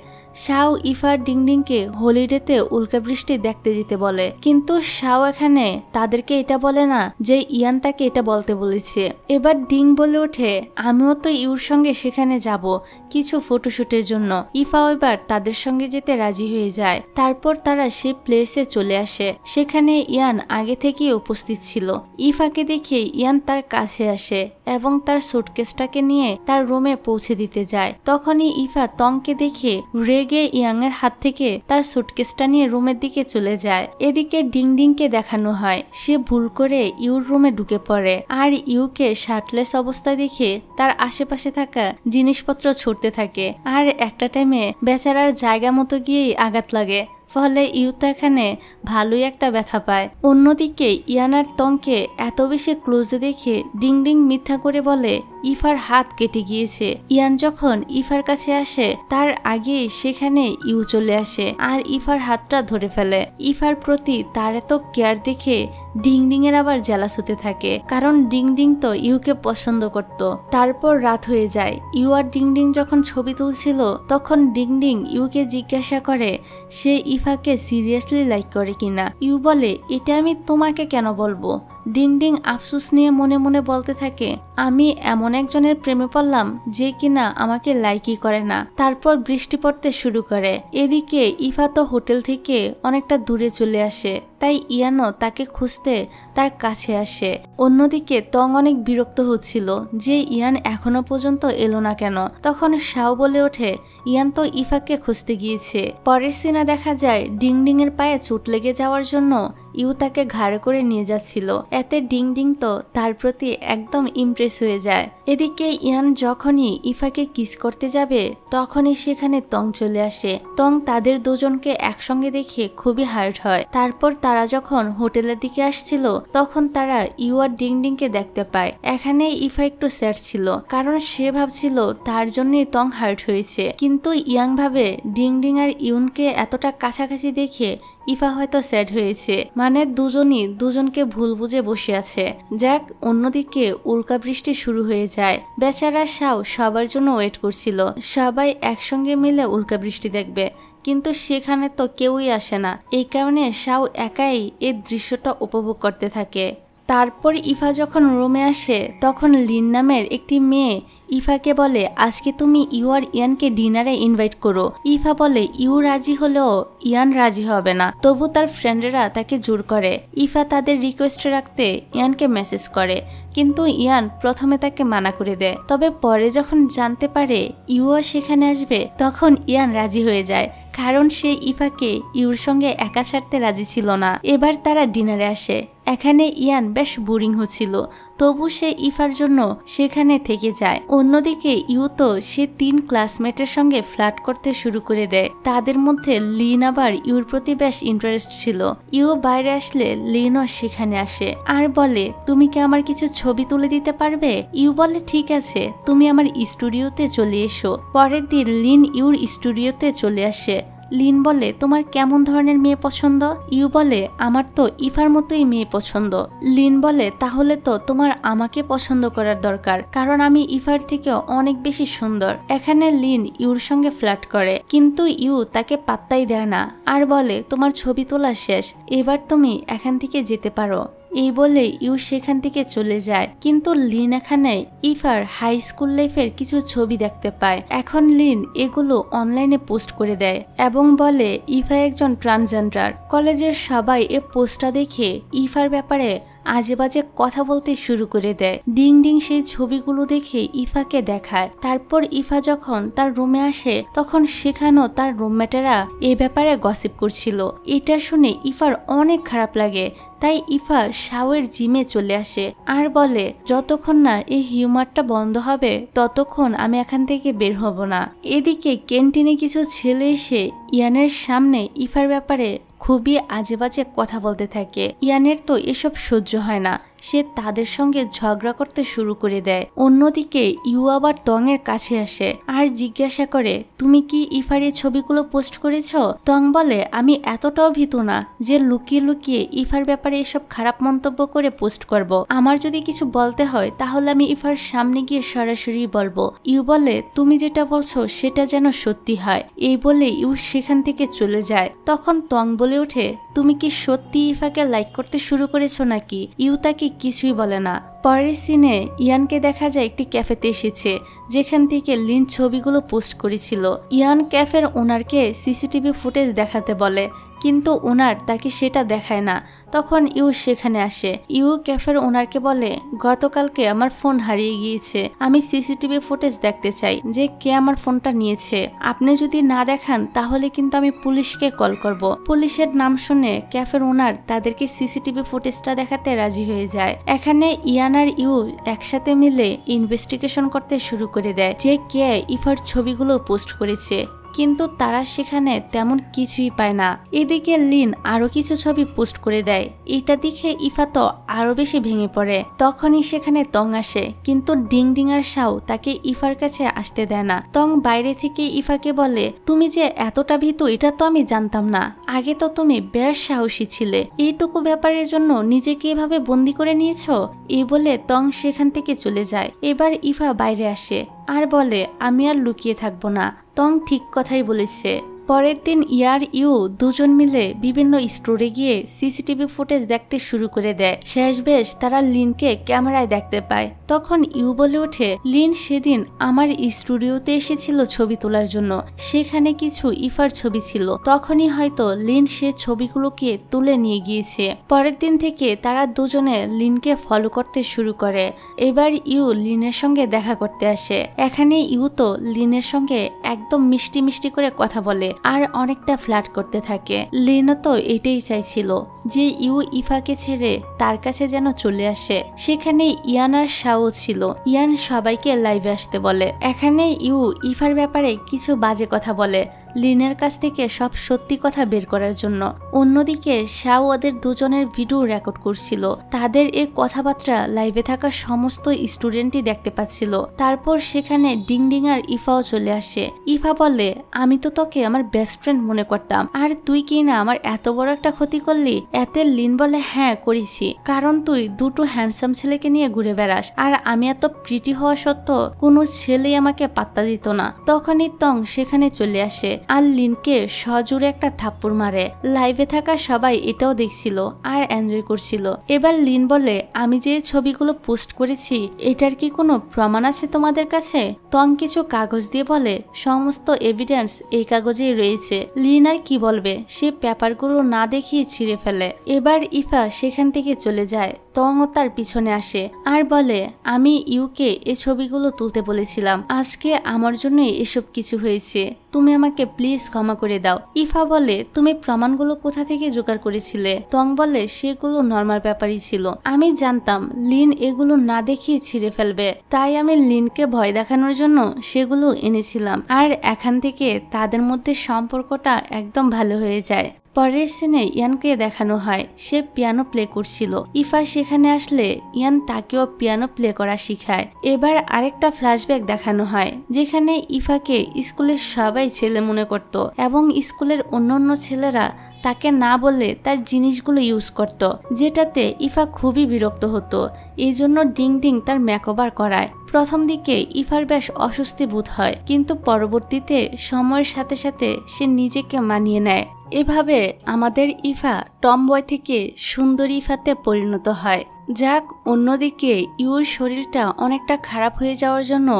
শাও ইফার ডিং ডিংকে হলিডেতে উল্কাবৃষ্টি দেখতে যেতে বলে, কিন্তু শাও এখানে তাদেরকে এটা বলে না যে ইয়ান তাকে এটা বলতে বলেছে। এবার ডিং বলে ওঠে আমিও তো ইউর সঙ্গে সেখানে যাব কিছু ফটোশুটের জন্য। ইফাও এবার তাদের সঙ্গে যেতে রাজি হয়ে যায়। তারপর তারা সেই প্লেসে চলে আসে। সেখানে ইয়ান আগে থেকেই উপস্থিত ছিল। ইফাকে দেখে ইয়ান তার কাছে আসে এবং তার সুটকেসটাকে নিয়ে তার রুমে পৌঁছে দিতে যায়। তখনই ইফা তংকে দেখে রেগে ইয়াং এর হাত থেকে তার সুটকেসটা নিয়ে রুমের দিকে চলে যায়। এদিকে ডিং ডিংকে দেখানো হয় সে ভুল করে ইউর রুমে ঢুকে পড়ে আর ইউকে শার্টলেস অবস্থায় দেখে তার আশেপাশে থাকা জিনিসপত্র ছুটতে থাকে আর একটা টাইমে বেচারার জায়গা মতো গিয়েই আঘাত লাগে, ফলে ইউ তো এখানে ভালোই একটা ব্যথা পায়। অন্যদিকে ইয়ান আর তংকে এত বেশি ক্লোজে দেখে ডিং ডিং মিথ্যা করে বলে ইফার হাত কেটে গিয়েছে। ইয়ান যখন ইফার কাছে আসে তার আগেই সেখানে ইউ চলে আসে আর ইফার হাতটা ধরে ফেলে। ইফার প্রতি তার এত কেয়ার দেখে ডিং ডিং এর আবার জেলাস হতে থাকে, কারণ ডিং ডিং তো ইউকে পছন্দ করত। তারপর রাত হয়ে যায়। ইউ আর ডিং ডিং যখন ছবি তুলছিল তখন ডিং ডিং ইউকে জিজ্ঞাসা করে সে ইফাকে সিরিয়াসলি লাইক করে কিনা। ইউ বলে এটা আমি তোমাকে কেন বলবো। ডিং ডিং আফসোস নিয়ে মনে মনে বলতে থাকে আমি এমন একজনের প্রেমে পড়লাম যে কিনা আমাকে লাইকই করে না। তারপর বৃষ্টি পড়তে শুরু করে। এদিকে ইফা তো হোটেল থেকে অনেকটা দূরে চলে আসে, তাই ইয়ানও তাকে খুঁজতে তার কাছে আসে। অন্যদিকে তং অনেক বিরক্ত হচ্ছিল যে ইয়ান এখনো পর্যন্ত এলো না কেন। তখন শাও বলে ওঠে ইয়ান তো ইফাকে খুঁজতে গিয়েছে। পরের সিনে দেখা যায় ডিং ডিং এর পায়ে চোট লেগে যাওয়ার জন্য ইউ তাকে ঘাড়ে করে নিয়ে যাচ্ছিল। এতে ডিং ডিং তো তার প্রতি একদম ইমপ্রেস হয়ে যায়। এদিকে ইয়ান যখনই ইফাকে কিস করতে যাবে তখনই সেখানে তং চলে আসে। তং তাদের দুজনকে একসঙ্গে দেখে খুবই হার্ট হয়। তারপর তারা যখন হোটেলের দিকে আসছিল তখন তারা ইউ আর ডিং ডিং কে দেখতে পায়। এখানে ইফা একটু স্যাড ছিল, কারণ সে ভাবছিল তার জন্যই তং হার্ট হয়েছে, কিন্তু ইয়াং ভাবে ডিং ডিং আর ইউনকে এতটা কাছাকাছি দেখে ইফা হয়তো স্যাড হয়েছে, মানে দুজনই দুজনকে ভুল বুঝে বসে আছে। যাক, অন্যদিকে উল্কা বৃষ্টি শুরু হয়ে যায়। বেচারা শাও সবার জন্য ওয়েট করছিল, সবাই একসঙ্গে মিলে উল্কা বৃষ্টি দেখবে, কিন্তু সেখানে তো কেউই আসে না। এই কারণে শাও একাই এই দৃশ্যটা উপভোগ করতে থাকে। তারপর ইফা যখন রুমে আসে তখন লিন নামের একটি মেয়ে ইফাকে বলে আজকে তুমি ইউ আর ইয়ানকে ডিনারে ইনভাইট করো। ইফা বলে ইউ রাজি হলেও ইয়ান রাজি হবে না, তবু তার ফ্রেন্ডেরা তাকে জোর করে। ইফা তাদের রিকোয়েস্ট রাখতে ইয়ানকে মেসেজ করে, কিন্তু ইয়ান প্রথমে তাকে মানা করে দেয়। তবে পরে যখন জানতে পারে ইউও সেখানে আসবে তখন ইয়ান রাজি হয়ে যায়, কারণ সে ইফাকে ইউর সঙ্গে একা ছাড়তে রাজি ছিল না। এবার তারা ডিনারে আসে। এখানে ইয়ান বেশ বোরিং হচ্ছিল, তবু সে ইফার জন্য সেখানে থেকে যায়। অন্যদিকে ইউ তো সে 3 ক্লাসমেটের সঙ্গে ফ্লার্ট করতে শুরু করে দেয়। তাদের মধ্যে লিন আবার ইউর প্রতি বেশ ইন্টারেস্ট ছিল। ইউ বাইরে আসলে লিনও সেখানে আসে আর বলে, তুমি কি আমার কিছু ছবি তুলে দিতে পারবে? ইউ বলে, ঠিক আছে, তুমি আমার স্টুডিওতে চলে এসো। পরের দিন লিন ইউর স্টুডিওতে চলে আসে। লিন বলে, তোমার কেমন ধরনের মেয়ে পছন্দ? ইউ বলে, আমার তো ইফার মতোই মেয়ে পছন্দ। লিন বলে, তাহলে তো তোমার আমাকে পছন্দ করার দরকার, কারণ আমি ইফার থেকে অনেক বেশি সুন্দর। এখানে লিন ইউর সঙ্গে ফ্লার্ট করে, কিন্তু ইউ তাকে পাত্তাই দেয় না আর বলে, তোমার ছবি তোলা শেষ, এবার তুমি এখান থেকে যেতে পারো। এই বলে ইউ সেখান থেকে চলে যায়। কিন্তু লিন এখানে ইফার হাই স্কুল লাইফের কিছু ছবি দেখতে পায়। এখন লিন এগুলো অনলাইনে পোস্ট করে দেয় এবং বলে, ইফা একজন ট্রান্সজেন্ডার। কলেজের সবাই এ পোস্টটা দেখে ইফার ব্যাপারে আজে বাজে কথা বলতে শুরু করে দেয়। ডিং ডিং সেই ছবিগুলো দেখে ইফাকে দেখায়। তারপর ইফা যখন তার রুমে আসে তখন সেখানেও তার রুমমেটেরা এ ব্যাপারে গসিপ করছিল। এটা শুনে ইফার অনেক খারাপ লাগে। তাই ইফা শাওয়ের জিমে চলে আসে আর বলে, যতক্ষণ না এই হিউমারটা বন্ধ হবে ততক্ষণ আমি এখান থেকে বের হব না। এদিকে ক্যান্টিনে কিছু ছেলে এসে ইয়ানের সামনে ইফার ব্যাপারে খুবই আজে বাজে কথা বলতে থাকে। ইয়ানের তো এসব সহ্য হয় না, সে তাদের সঙ্গে ঝগড়া করতে শুরু করে দেয়। অন্যদিকে ইউ আবার তং এর কাছে আসে আর জিজ্ঞাসা করে, তুমি কি ইফার এই ছবিগুলো পোস্ট করেছ? তং বলে, আমি এতটাও ভীতু না যে লুকিয়ে লুকিয়ে ইফার ব্যাপারে এসব খারাপ মন্তব্য করে পোস্ট করব। আমার যদি কিছু বলতে হয় তাহলে আমি ইফার সামনে গিয়ে সরাসরি বলবো। ইউ বলে, তুমি যেটা বলছো সেটা যেন সত্যি হয়। এই বলে ইউ সেখান থেকে চলে যায়। তখন তং বলে ওঠে, তুমি কি সত্যি ইফাকে লাইক করতে শুরু করেছো নাকি? ইউ তাকে কিছুই বলে না। পরের সিনে ইয়ানকে দেখা যায় একটি ক্যাফেতে এসেছে যেখান থেকে লিন ছবিগুলো পোস্ট করেছিল। ইয়ান ক্যাফের ওনারকে সিসিটিভি ফুটেজ দেখাতে বলে, কিন্তু ওনার তাকে সেটা দেখায় না। তখন ইউ সেখানে আসে। ইউ ক্যাফের ওনারকে বলে, গতকালকে আমার ফোন হারিয়ে গিয়েছে, আমি সিসিটিভি ফুটেজ দেখতে চাই যে কে আমার ফোনটা নিয়েছে। আপনি যদি না দেখান তাহলে কিন্তু আমি পুলিশকে কল করব। পুলিশের নাম শুনে ক্যাফের ওনার তাদেরকে সিসিটিভি ফুটেজটা দেখাতে রাজি হয়ে যায়। এখানে ইয়ান আর ইউ একসাথে মিলে ইনভেস্টিগেশন করতে শুরু করে দেয় যে কে ইফার ছবিগুলো পোস্ট করেছে, কিন্তু তারা সেখানে তেমন কিছুই পায় না। এদিকে লিন আরো কিছু ছবি পোস্ট করে দেয়। এটা দেখে ইফা তো আরো বেশি ভেঙে পড়ে। তখনই সেখানে তং আসে, কিন্তু ডিং ডিং আর শাও তাকে ইফার কাছে আসতে দেয় না। তং বাইরে থেকে ইফাকে বলে, তুমি যে এতটা ভীতু এটা তো আমি জানতাম না, আগে তো তুমি বেশ সাহসী ছিলে, এইটুকু ব্যাপারের জন্য নিজেকে এভাবে বন্দি করে নিয়েছো। এই বলে তং সেখান থেকে চলে যায়। এবার ইফা বাইরে আসে আর বলে, আমি আর লুকিয়ে থাকবো না। তং ঠিক কথাই বলেছে। পরের দিন ইয়ার ইউ দুজন মিলে বিভিন্ন স্টোরে গিয়ে সিসিটিভি ফুটেজ দেখতে শুরু করে দেয়। শেষ বেশ তারা লিনকে ক্যামেরায় দেখতে পায়। তখন ইউ বলে ওঠে, লিন সেদিন আমার স্টুডিওতে এসেছিল ছবি তোলার জন্য, সেখানে কিছু ইফার ছবি ছিল, তখনই হয়তো লিন সে ছবিগুলোকে তুলে নিয়ে গিয়েছে। পরের দিন থেকে তারা দুজনে লিনকে ফলো করতে শুরু করে। এবার ইউ লিনের সঙ্গে দেখা করতে আসে। এখানে ইউ তো লিনের সঙ্গে একদম মিষ্টি মিষ্টি করে কথা বলে আর অনেকটা ফ্লার্ট করতে থাকে। লিনও তো এটাই চাইছিল যে ইউ ইফাকে ছেড়ে তার কাছে যেন চলে আসে। সেখানে ইয়ান আর শাও ছিল। ইয়ান সবাইকে লাইভে আসতে বলে। এখানে ইউ ইফার ব্যাপারে কিছু বাজে কথা বলে লিনের কাছ থেকে সব সত্যি কথা বের করার জন্য। অন্যদিকে শাও ওদের দুজনের ভিডিও রেকর্ড করছিল। তাদের এই কথাবার্তা লাইভে থাকা সমস্ত স্টুডেন্টই দেখতে পাচ্ছিল। তারপর সেখানে ডিং ডিং আর ইফাও চলে আসে। ইফা বলে, আমি তো তোকে আমার বেস্ট ফ্রেন্ড মনে করতাম, আর তুই কি না আমার এত বড় একটা ক্ষতি করলি। এতে লিন বলে, হ্যাঁ করেছি, কারণ তুই দুটো হ্যান্ডসাম ছেলেকে নিয়ে ঘুরে বেড়াস, আর আমি এত প্রিটি হওয়া সত্ত্বেও কোনো ছেলেই আমাকে পাত্তা দিত না। তখনই তং সেখানে চলে আসে আর লিনকে সজোরে একটা থাপ্পড় মারে। লাইভে থাকা সবাই এটাও দেখছিল আর এনজয় করছিল। এবার লিন বলে, আমি যে ছবিগুলো পোস্ট করেছি এটার কি কোনো প্রমাণ আছে তোমাদের কাছে? তং কিছু কাগজ দিয়ে বলে, সমস্ত এভিডেন্স এই কাগজেই রয়েছে। লিন আর কি বলবে, সে পেপারগুলো না দেখিয়ে ছিঁড়ে ফেলে। এবার ইফা সেখান থেকে চলে যায়। তং ও তার পিছনে আসে আর বলে, আমি ইউকে এই ছবিগুলো তুলতে বলেছিলাম, আজকে আমার জন্যই এসব কিছু হয়েছে, তুমি আমাকে প্লিজ ক্ষমা করে দাও। ইফা বলে তুমি প্রমাণগুলো কোথা থেকে জোগাড় করেছিলে? তং বলে সেগুলো নর্মাল ব্যাপারই ছিল, আমি জানতাম লিন এগুলো না দেখিয়ে ছিঁড়ে ফেলবে, তাই আমি লিনকে ভয় দেখানোর জন্য সেগুলো এনেছিলাম। আর এখান থেকে তাদের মধ্যে সম্পর্কটা একদম ভালো হয়ে যায়। পরের সিনে ইয়ানকে দেখানো হয় সে পিয়ানো প্লে করছিল। ইফা সেখানে আসলে ইয়ান তাকেও পিয়ানো প্লে করা শিখায়। এবার আরেকটা ফ্ল্যাশব্যাক দেখানো হয় যেখানে ইফাকে স্কুলের সবাই ছেলে মনে করত এবং স্কুলের অন্যান্য ছেলেরা তাকে না বললে তার জিনিসগুলো ইউজ করত, যেটাতে ইফা খুবই বিরক্ত হতো। এই জন্য ডিং ডিং তার মেকওভার করায়। প্রথম দিকে ইফার বেশ অস্বস্তি বোধ হয়, কিন্তু পরবর্তীতে সময়ের সাথে সাথে সে নিজেকে মানিয়ে নেয়। এভাবে আমাদের ইফা টমবয় থেকে সুন্দরী ইফাতে পরিণত হয়। যাক, অন্যদিকে ইউর শরীরটা অনেকটা খারাপ হয়ে যাওয়ার জন্য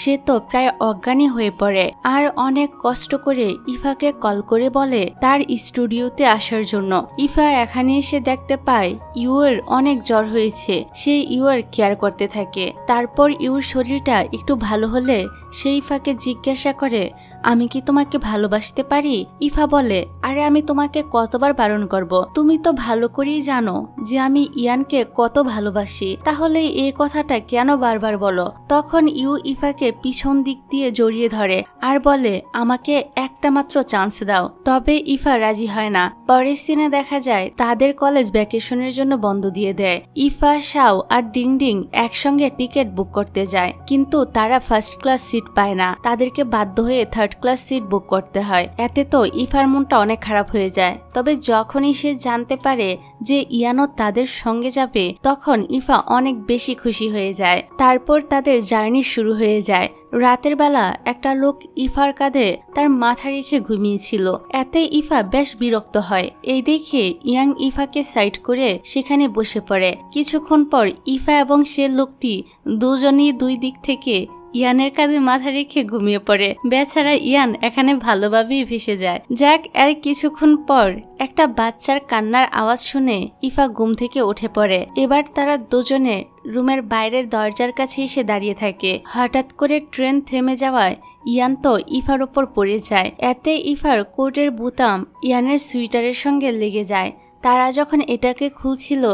সে তো প্রায় অজ্ঞানী হয়ে পড়ে। আর অনেক কষ্ট করে ইফাকে কল করে বলে তার স্টুডিওতে আসার জন্য। ইফা এখানে এসে দেখতে পায় ইউর অনেক জ্বর হয়েছে। সে ইউর কেয়ার করতে থাকে। তারপর ইউর শরীরটা একটু ভালো হলে সে ইফাকে জিজ্ঞাসা করে আমি কি তোমাকে ভালোবাসতে পারি? ইফা বলে আরে আমি তোমাকে কতবার বারণ করব, তুমি তো ভালো করেই জানো যে আমি ইয়ানকে কত ভালোবাসি, তাহলে এই কথাটা কেন বারবার বলো? তখন ইউ ইফাকে পিছন দিক দিয়ে জড়িয়ে ধরে আর বলে আমাকে একটা মাত্র চান্স দাও। তবে ইফা রাজি হয় না। পরের সিনে দেখা যায় তাদের কলেজ ভ্যাকেশনের জন্য বন্ধ দিয়ে দেয়। ইফা, শাও আর ডিং ডিং একসঙ্গে টিকিট বুক করতে যায়, কিন্তু তারা ফার্স্ট ক্লাস সিট পায় না। তাদেরকে বাধ্য হয়ে থার্ড ক্লাস সিট বুক করতে হয়। এতে তো ইফার মনটা অনেক খারাপ হয়ে যায়। তবে যখনই সে জানতে পারে যে ইয়ানো তাদের সঙ্গে যাবে তখন ইফা অনেক বেশি খুশি হয়ে যায়। তারপর তাদের জার্নি শুরু হয়ে যায়। রাতের বেলা একটা লোক ইফার কাঁধে তার মাথা রেখে ঘুমিয়েছিল। এতে ইফা বেশ বিরক্ত হয়। এই দেখে ইয়াং ইফাকে সাইড করে সেখানে বসে পড়ে। কিছুক্ষণ পর ইফা এবং সে লোকটি দুজনই দুই দিক থেকে ইয়ানের কাঁধে মাথা রেখে ঘুমিয়ে পড়ে। বেচারা ইয়ান এখানে ভালোভাবেই ভেসে যায়। যাক, আর কিছুক্ষণ পর একটা বাচ্চার কান্নার আওয়াজ শুনে ইফা ঘুম থেকে উঠে পড়ে। এবার তারা দুজনে রুমের বাইরের দরজার কাছে এসে দাঁড়িয়ে থাকে। হঠাৎ করে ট্রেন থেমে যাওয়ায় ইয়ান তো ইফার ওপর পড়ে যায়। এতে ইফার কোটের বোতাম ইয়ানের সুইটারের সঙ্গে লেগে যায়। তারা যখন এটাকে খুলছিল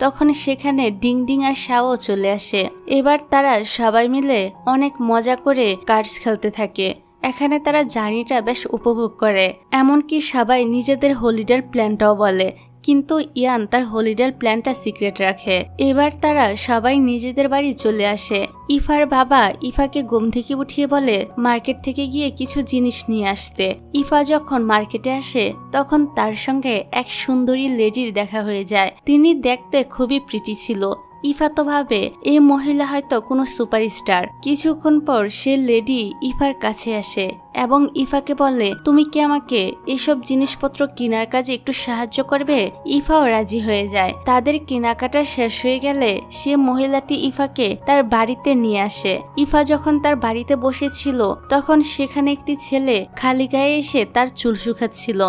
তখন সেখানে ডিং ডিং আর শাও চলে আসে। এবার তারা সবাই মিলে অনেক মজা করে কার্ডস খেলতে থাকে। এখানে তারা জার্নিটা বেশ উপভোগ করে। এমনকি সবাই নিজেদের হলিডের প্ল্যানটাও বলে, কিন্তু ইয়ান তার হলিডের প্ল্যানটা সিক্রেট রাখে। এবার তারা সবাই নিজেদের বাড়ি চলে আসে। ইফার বাবা ইফাকে ঘুম থেকে উঠিয়ে বলে মার্কেট থেকে গিয়ে কিছু জিনিস নিয়ে আসতে। ইফা যখন মার্কেটে আসে তখন তার সঙ্গে এক সুন্দরী লেডির দেখা হয়ে যায়। তিনি দেখতে খুবই প্রিটি ছিল। ইফা তো ভাবে এই মহিলা হয়তো কোনো সুপারস্টার। কিছুক্ষণ পর সে লেডি ইফার কাছে আসে এবং ইফাকে বলে তুমি কি আমাকে এসব জিনিসপত্র কেনার কাজে একটু সাহায্য করবে? ইফাও রাজি হয়ে যায়। তাদের কেনাকাটা শেষ হয়ে গেলে সে মহিলাটি ইফাকে তার বাড়িতে নিয়ে আসে। ইফা যখন তার বাড়িতে বসেছিল তখন সেখানে একটি ছেলে খালি গায়ে এসে তার চুল শুকাচ্ছিল।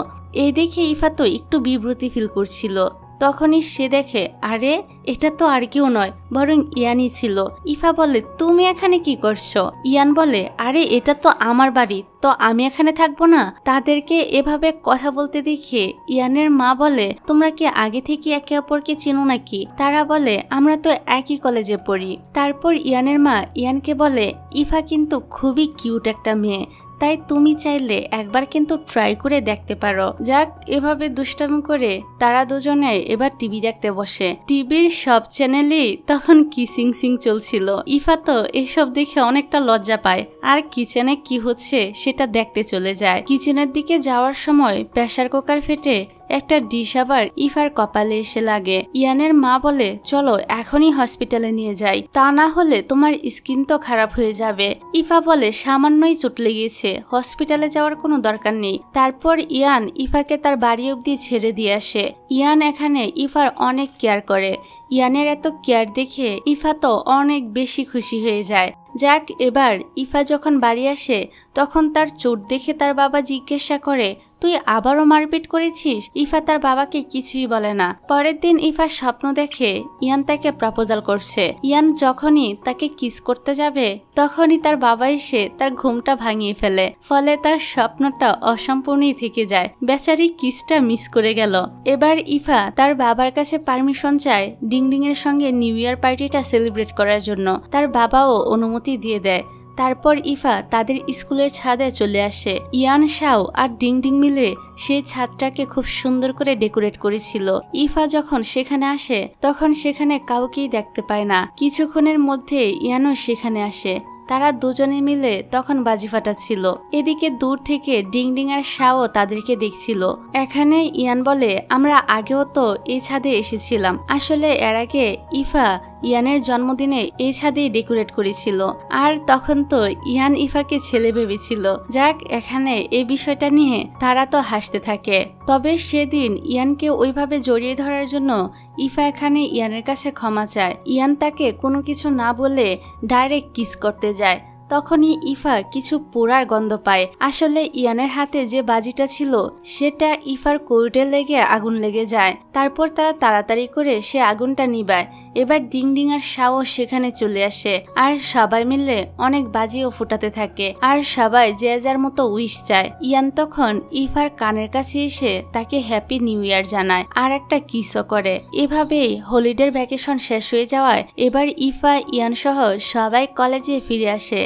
এই দেখে ইফা তো একটু বিব্রতি ফিল করছিল। তখনই সে দেখে আরে এটা তো আর কেউ নয় বরং ইয়ানই ছিল। ইফা বলে তুমি এখানে কি করছো? ইয়ান বলে আরে এটা তো আমার বাড়ি, তো আমি এখানে থাকবো না? তাদেরকে এভাবে কথা বলতে দেখে ইয়ানের মা বলে তোমরা কি আগে থেকে একে অপরকে চিনো নাকি? তারা বলে আমরা তো একই কলেজে পড়ি। তারপর ইয়ানের মা ইয়ানকে বলে ইফা কিন্তু খুবই কিউট একটা মেয়ে, তাই তুমি চাইলে একবার কিন্তু ট্রাই করে দেখতে পারো। যাক, এভাবে দুষ্টামি করে তারা দুজনে এবার টিভি দেখতে বসে। টিভির সব চ্যানেলেই তখন কিসিং সিং চলছিল। ইফা তো এসব দেখে অনেকটা লজ্জা পায় আর কিচেনে কি হচ্ছে সেটা দেখতে চলে যায়। কিচেনের দিকে যাওয়ার সময় প্রেসার কুকার ফেটে একটা ডিশ আবার ইফার কপালে এসে লাগে। ইয়ানের মা বলে চলো এখনই হসপিটালে নিয়ে যাই, তা না হলে তোমার স্কিন তো খারাপ হয়ে যাবে। ইফা বলে সামান্যই চোট লেগেছে, হসপিটালে যাওয়ার কোনো দরকার নেই। তারপর ইয়ান ইফাকে তার বাড়ি অবধি ছেড়ে দিয়ে আসে। ইয়ান এখানে ইফার অনেক কেয়ার করে। ইয়ানের এত কেয়ার দেখে ইফা তো অনেক বেশি খুশি হয়ে যায়। যাক, এবার ইফা যখন বাড়ি আসে তখন তার চোট দেখে তার বাবা জিজ্ঞাসা করে তুই আবারও মারপিট করেছিস? ইফা তার বাবাকে কিছুই বলে না। পরের দিন ইফা স্বপ্ন দেখে ইয়ান তাকে প্রপোজাল করছে। ইয়ান যখনই তাকে কিস করতে যাবে তখনই তার বাবা এসে তার ঘুমটা ভাঙিয়ে ফেলে, ফলে তার স্বপ্নটা অসম্পূর্ণই থেকে যায়। বেচারি কিসটা মিস করে গেল। এবার ইফা তার বাবার কাছে পারমিশন চায় ডিংডিং এর সঙ্গে নিউ ইয়ার পার্টিটা সেলিব্রেট করার জন্য। তার বাবাও অনুমতি দিয়ে দেয়। তারপর ইফা তাদের স্কুলের ছাদে চলে আসে। ইয়ান, শাও আর ডিংডিং মিলে সেই ছাদটাকে খুব সুন্দর করে ডেকোরেট করেছিল। ইফা যখন সেখানে আসে তখন সেখানে কাউকেই দেখতে পায় না। কিছুক্ষণের মধ্যে ইয়ানও সেখানে আসে। তারা দুজনে মিলে তখন বাজি ফাটাচ্ছিল। এদিকে দূর থেকে ডিংডিং আর শাও তাদেরকে দেখছিল। এখানে ইয়ান বলে, আমরা আগেও তো এই ছাদে এসেছিলাম। আসলে এর আগে ইফা ইয়ানের জন্মদিনে এই ছাদেই ডেকোরেট করেছিল, আর তখন তো ইয়ান ইফাকে ছেলে ভেবেছিল। যাক, এখানে এই বিষয়টা নিয়ে তারা তো হাসতে থাকে। তবে সেদিন ইয়ানকে ওইভাবে জড়িয়ে ধরার জন্য ইফা এখানে ইয়ানের কাছে ক্ষমা চায়। ইয়ান তাকে কোনো কিছু না বলে ডাইরেক্ট কিস করতে যায়। তখনই ইফা কিছু পোড়ার গন্ধ পায়। আসলে ইয়ানের হাতে যে বাজিটা ছিল সেটা ইফার কোর্টে লেগে আগুন লেগে যায়। তারপর তারা তাড়াতাড়ি করে সে আগুনটা নিবায়। এবার ডিংডিং আর শাও সেখানে চলে আসে, আর সবাই মিলে অনেক বাজিও ফুটাতে থাকে, আর সবাই যে যার মতো উইশ চায়। ইয়ান তখন ইফার কানের কাছে এসে তাকে হ্যাপি নিউ ইয়ার জানায় আর একটা কিসও করে। এভাবেই হলিডের ভ্যাকেশন শেষ হয়ে যাওয়ায় এবার ইফা, ইয়ান সহ সবাই কলেজে ফিরে আসে।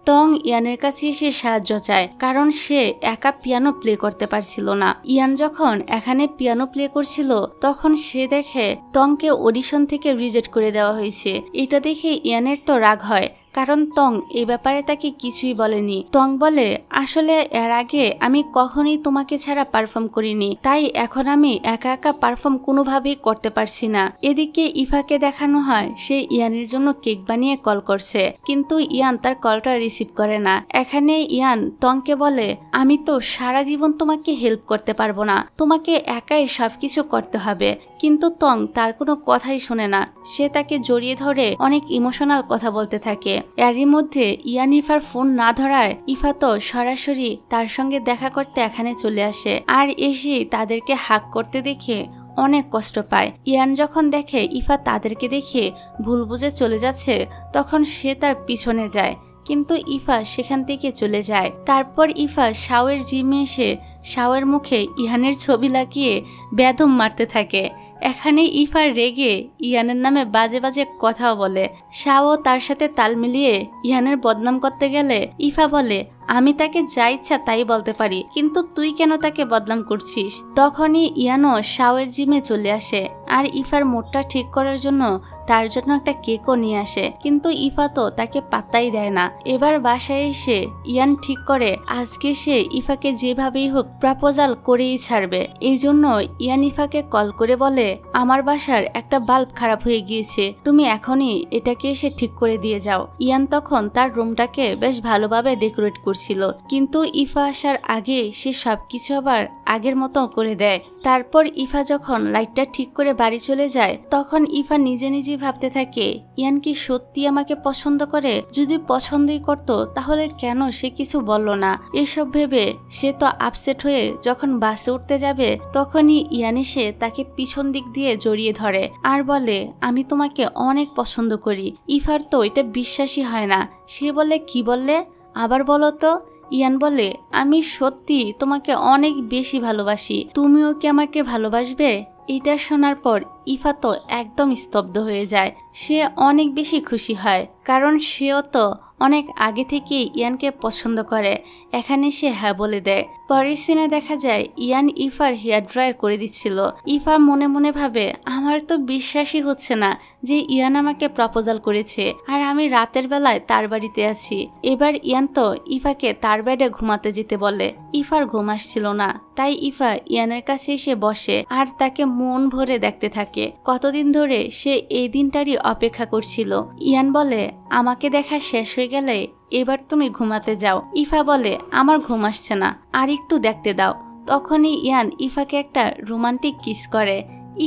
টং ইয়ানের কাছে এসে সাহায্য চায়, কারণ সে একা পিয়ানো প্লে করতে পারছিল না। ইয়ান যখন এখানে পিয়ানো প্লে করছিল তখন সে দেখে টংকে অডিশন থেকে রিজেক্ট করে দেওয়া হয়েছে। এটা দেখে ইয়ানের তো রাগ হয়, কারণ টং এই ব্যাপারে তাকে কিছুই বলেনি। টং বলে, আসলে এর আগে আমি কখনোই তোমাকে ছাড়া পারফর্ম করিনি, তাই এখন আমি একা একা পারফর্ম কোনোভাবেই করতে পারছি না। এদিকে ইফাকে দেখানো হয় সে ইয়ানের জন্য কেক বানিয়ে কল করছে, কিন্তু ইয়ান তার কলটা রিসিভ করে না। এখানে ইয়ান টংকে বলে, আমি তো সারা জীবন তোমাকে হেল্প করতে পারবো না, তোমাকে একাই সবকিছু করতে হবে। কিন্তু টং তার কোনো কথাই শোনে না। সে তাকে জড়িয়ে ধরে অনেক ইমোশনাল কথা বলতে থাকে। এরই মধ্যে ইয়ান ইফার ফোন না ধরায় ইফা তো সরাসরি তার সঙ্গে দেখা করতে এখানে চলে আসে, আর এসে তাদেরকে হাগ করতে দেখে অনেক কষ্ট পায়। ইয়ান যখন দেখে ইফা তাদেরকে দেখে ভুল বুঝে চলে যাচ্ছে তখন সে তার পিছনে যায়, কিন্তু ইফা সেখান থেকে চলে যায়। তারপর ইফা শাওয়ের জিমে এসে শাওয়ের মুখে ইহানের ছবি লাগিয়ে বেদম মারতে থাকে। এখানে ইফা রেগে ইয়ানের নামে বাজে বাজে কথাও বলে। শাও তার সাথে তাল মিলিয়ে ইহানের বদনাম করতে গেলে ইফা বলে, আমি তাকে যা ইচ্ছা তাই বলতে পারি, কিন্তু তুই কেন তাকে বদনাম করছিস? তখনই ইয়ানও শাওয়ের জিমে চলে আসে, আর ইফার মুডটা ঠিক করার জন্য তার জন্য একটা কেকও নিয়ে আসে, কিন্তু ইফা তো তাকে পাত্তাই দেয় না। এবার বাসায় এসে ইয়ান ঠিক করে আজকে সে ইফাকে যেভাবেই হোক প্রপোজাল করেই ছাড়বে। এই জন্য ইয়ান ইফাকে কল করে বলে, আমার বাসার একটা বাল্ব খারাপ হয়ে গিয়েছে, তুমি এখনই এটাকে এসে ঠিক করে দিয়ে যাও। ইয়ান তখন তার রুমটাকে বেশ ভালোভাবে ডেকোরেট করছিল, কিন্তু ইফা আসার আগে সে সবকিছু আবার আগের মতো করে দেয়। তারপর ইফা যখন লাইটটা ঠিক করে বাড়ি চলে যায় তখন ইফা নিজে নিজে ভাবতে থাকে, ইয়ান কি সত্যি আমাকে পছন্দ করে? যদি পছন্দই করত তাহলে কেন সে কিছু বলল না? এসব ভেবে সে তো আপসেট হয়ে যখন বাসে উঠতে যাবে তখনই ইয়ান এসে তাকে পিছন দিক দিয়ে জড়িয়ে ধরে আর বলে, আমি তোমাকে অনেক পছন্দ করি। ইফার তো এটা বিশ্বাসই হয় না। সে বলে, কি বললে? আবার বলো তো। ইয়ান বলে, আমি সত্যি তোমাকে অনেক বেশি ভালোবাসি, তুমিও কি আমাকে ভালোবাসবে? এটা শোনার পর ইফা তো একদম স্তব্ধ হয়ে যায়। সে অনেক বেশি খুশি হয়, কারণ সেও তো অনেক আগে থেকেই ইয়ানকে পছন্দ করে। এখানে সে হ্যাঁ বলে দেয়। পরের সিনে দেখা যায় ইয়ান ইফার হেয়ার ড্রায়ার করে দিচ্ছিল। ইফা মনে মনে ভাবে, আমার তো বিশ্বাসই হচ্ছে না যে ইয়ান আমাকে প্রপোজাল করেছে, আর আমি রাতের বেলায় তার বাড়িতে আছি। এবার ইয়ান তো ইফাকে তার বেডে ঘুমাতে যেতে বলে। ইফার ঘুম আসছিল না, তাই ইফা ইয়ানের কাছে এসে বসে আর তাকে মন ভরে দেখতে থাকে। কতদিন ধরে সে এই দিনটারই অপেক্ষা করছিল। ইয়ান বলে, আমাকে দেখা শেষ হয়ে গেলে এবার তুমি ঘুমাতে যাও। ইফা বলে, আমার ঘুম আসছে না, আর একটু দেখতে দাও। তখনই ইয়ান ইফাকে একটা রোমান্টিক কিস করে,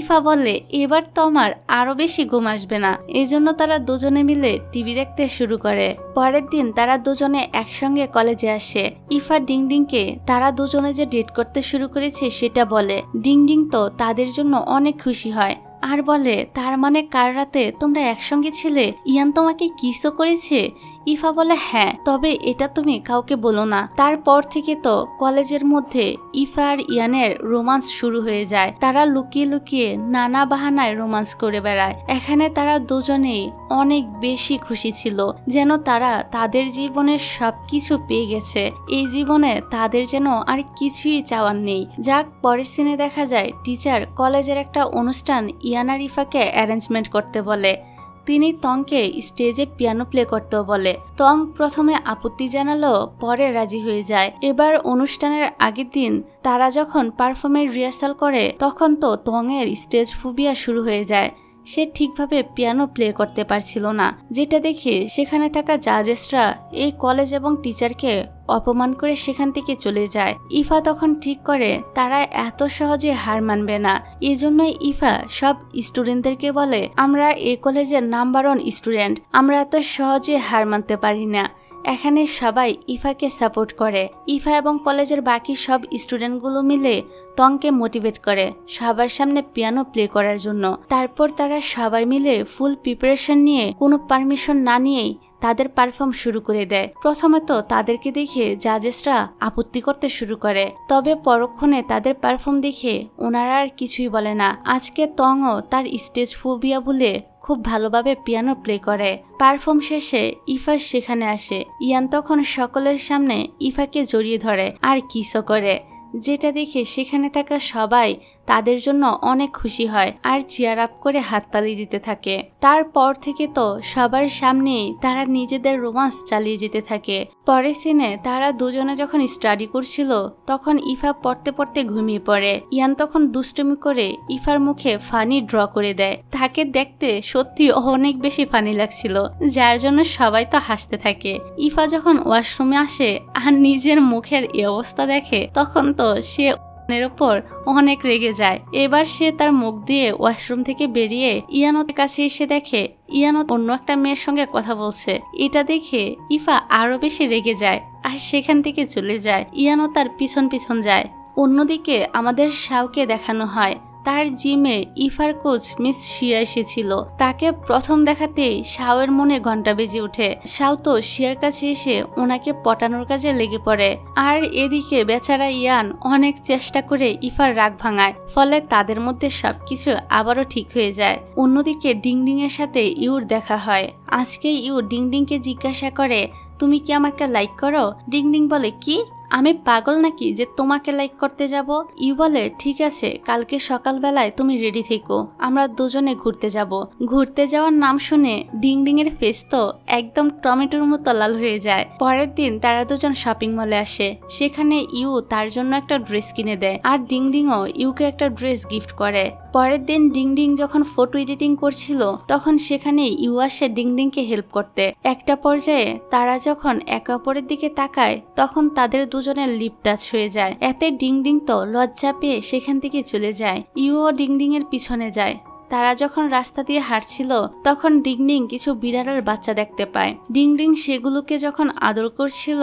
ইফা বলে এবার তো আমার আরো বেশি ঘুম আসবে না, এজন্য তারা দুজনে মিলে টিভি দেখতে শুরু করে। পরের দিন তারা দুজনে একসঙ্গে কলেজে আসে। ইফা ডিংডিংকে তারা দুজনে যে ডেট করতে শুরু করেছে সেটা বলে। ডিংডিং তো তাদের জন্য অনেক খুশি হয় আর বলে তার মানে কাল রাতে তোমরা একসঙ্গে ছিলে, ইয়ান তোমাকে কিসও করেছে? ইফা বলে হ্যাঁ, তবে এটা তুমি কাউকে বলো না। তারপর থেকে তো কলেজের মধ্যে ইফা আর ইয়ানের রোমান্স শুরু হয়ে যায়। তারা লুকিয়ে লুকিয়ে নানা বাহানায় রোমান্স করে বেড়ায়। এখানে তারা দুজনেই অনেক বেশি খুশি ছিল, যেন তারা তাদের জীবনের সবকিছু পেয়ে গেছে। এই জীবনে তাদের যেন আর কিছুই চাওয়ার নেই। যাক, পরের সিনে দেখা যায় টিচার কলেজের একটা অনুষ্ঠান ইয়ান আর ইফাকে অ্যারেঞ্জমেন্ট করতে বলে। তিনি তংকে স্টেজে পিয়ানো প্লে করতেও বলে। তং প্রথমে আপত্তি জানালো, পরে রাজি হয়ে যায়। এবার অনুষ্ঠানের আগের দিন তারা যখন পারফর্মের রিহার্সাল করে তখন তো তংয়ের স্টেজ ফোবিয়া শুরু হয়ে যায়। সে ঠিকভাবে পিয়ানো প্লে করতে পারছিল না, যেটা দেখে সেখানে থাকা জাজেসরা এই কলেজ এবং টিচারকে অপমান করে সেখান থেকে চলে যায়। ইফা তখন ঠিক করে তারা এত সহজে হার মানবে না। এজন্যই ইফা সব স্টুডেন্টদেরকে বলে, আমরা এই কলেজের নাম্বার 1 স্টুডেন্ট, আমরা এত সহজে হার মানতে পারি না। এখানে সবাই ইফাকে সাপোর্ট করে। ইফা এবং কলেজের বাকি সব স্টুডেন্টগুলো মিলে তংকে মোটিভেট করে সবার সামনে পিয়ানো প্লে করার জন্য। তারপর তারা সবাই মিলে ফুল প্রিপারেশন নিয়ে কোনো পারমিশন না নিয়েই তাদের পারফর্ম শুরু করে দেয়। প্রথমে তো তাদেরকে দেখে জাজেসরা আপত্তি করতে শুরু করে, তবে পরক্ষণে তাদের পারফর্ম দেখে ওনারা আর কিছুই বলে না। আজকে তংও তার স্টেজ ফোবিয়া ভুলে খুব ভালোভাবে পিয়ানো প্লে করে। পারফর্ম শেষে ইফা সেখানে আসে। ইয়ান তখন সকলের সামনে ইফাকে জড়িয়ে ধরে আর কিসও করে, যেটা দেখে সেখানে থাকা সবাই তাদের জন্য অনেক খুশি হয় আর চিয়ার আপ করে হাততালি দিতে থাকে। তারপর থেকে তো সবার সামনেই তারা নিজেদের রোমান্স চালিয়ে যেতে থাকে। পরের সিনে তারা দুজনে যখন স্টাডি করছিল তখন ইফা পড়তে পড়তে ঘুমিয়ে পড়ে। ইয়ান তখন দুষ্টুমি করে ইফার মুখে ফানি ড্র করে দেয়। তাকে দেখতে সত্যি অনেক বেশি ফানি লাগছিল, যার জন্য সবাই তো হাসতে থাকে। ইফা যখন ওয়াশরুমে আসে আর নিজের মুখের এই অবস্থা দেখে তখন তো সে এর উপর অনেক রেগে যায়। এবার সে তার মুখ দিয়ে ওয়াশরুম থেকে বেরিয়ে ইয়ানোর কাছে এসে দেখে ইয়ানো অন্য একটা মেয়ের সঙ্গে কথা বলছে। এটা দেখে ইফা আরো বেশি রেগে যায় আর সেখান থেকে চলে যায়। ইয়ানো তার পিছন পিছন যায়। অন্যদিকে আমাদের শাওকে দেখানো হয় তার জিমে ইফার কোচ মিস শিয়া এসেছিল। তাকে প্রথম দেখাতেই শাওয়ের মনে ঘন্টা বেজে ওঠে। শাও তো শিয়ার কাছে এসে ওনাকে পটানোর কাজে লেগে পড়ে। আর এদিকে বেচারা ইয়ান অনেক চেষ্টা করে ইফার রাগ ভাঙায়, ফলে তাদের মধ্যে সবকিছু আবারও ঠিক হয়ে যায়। অন্যদিকে ডিংডিং এর সাথে ইউর দেখা হয়। আজকে ইউ ডিংডিংকে জিজ্ঞাসা করে, তুমি কি আমাকে লাইক করো? ডিংডিং বলে, কি, আমি পাগল নাকি যে তোমাকে লাইক করতে যাব? ইউ বলে, ঠিক আছে, কালকে সকালবেলায় তুমি রেডি থেকো, আমরা দুজনে ঘুরতে যাব। ঘুরতে যাওয়ার নাম শুনে ডিংডিং এর ফেস তো একদম টমেটোর মতো লাল হয়ে যায়। পরের দিন তারা দুজন শপিং মলে আসে। সেখানে ইউ তার জন্য একটা ড্রেস কিনে দেয় আর ডিংডিংও ইউকে একটা ড্রেস গিফট করে। পরের দিন ডিংডিং যখন ফটো এডিটিং করছিল তখন সেখানে ইউ আসে ডিংডিংকে হেল্প করতে। একটা পর্যায়ে তারা যখন একে অপরের দিকে তাকায় তখন তাদের দুজনের লিপ টাচ হয়ে যায়। এতে ডিংডিং তো লজ্জা পেয়ে সেখান থেকে চলে যায়। ইউও ডিংডিং এর পিছনে যায়। তারা যখন রাস্তা দিয়ে হাঁটছিল তখন ডিংডিং কিছু বিড়ালের বাচ্চা দেখতে পায়। ডিংডিং সেগুলোকে যখন আদর করছিল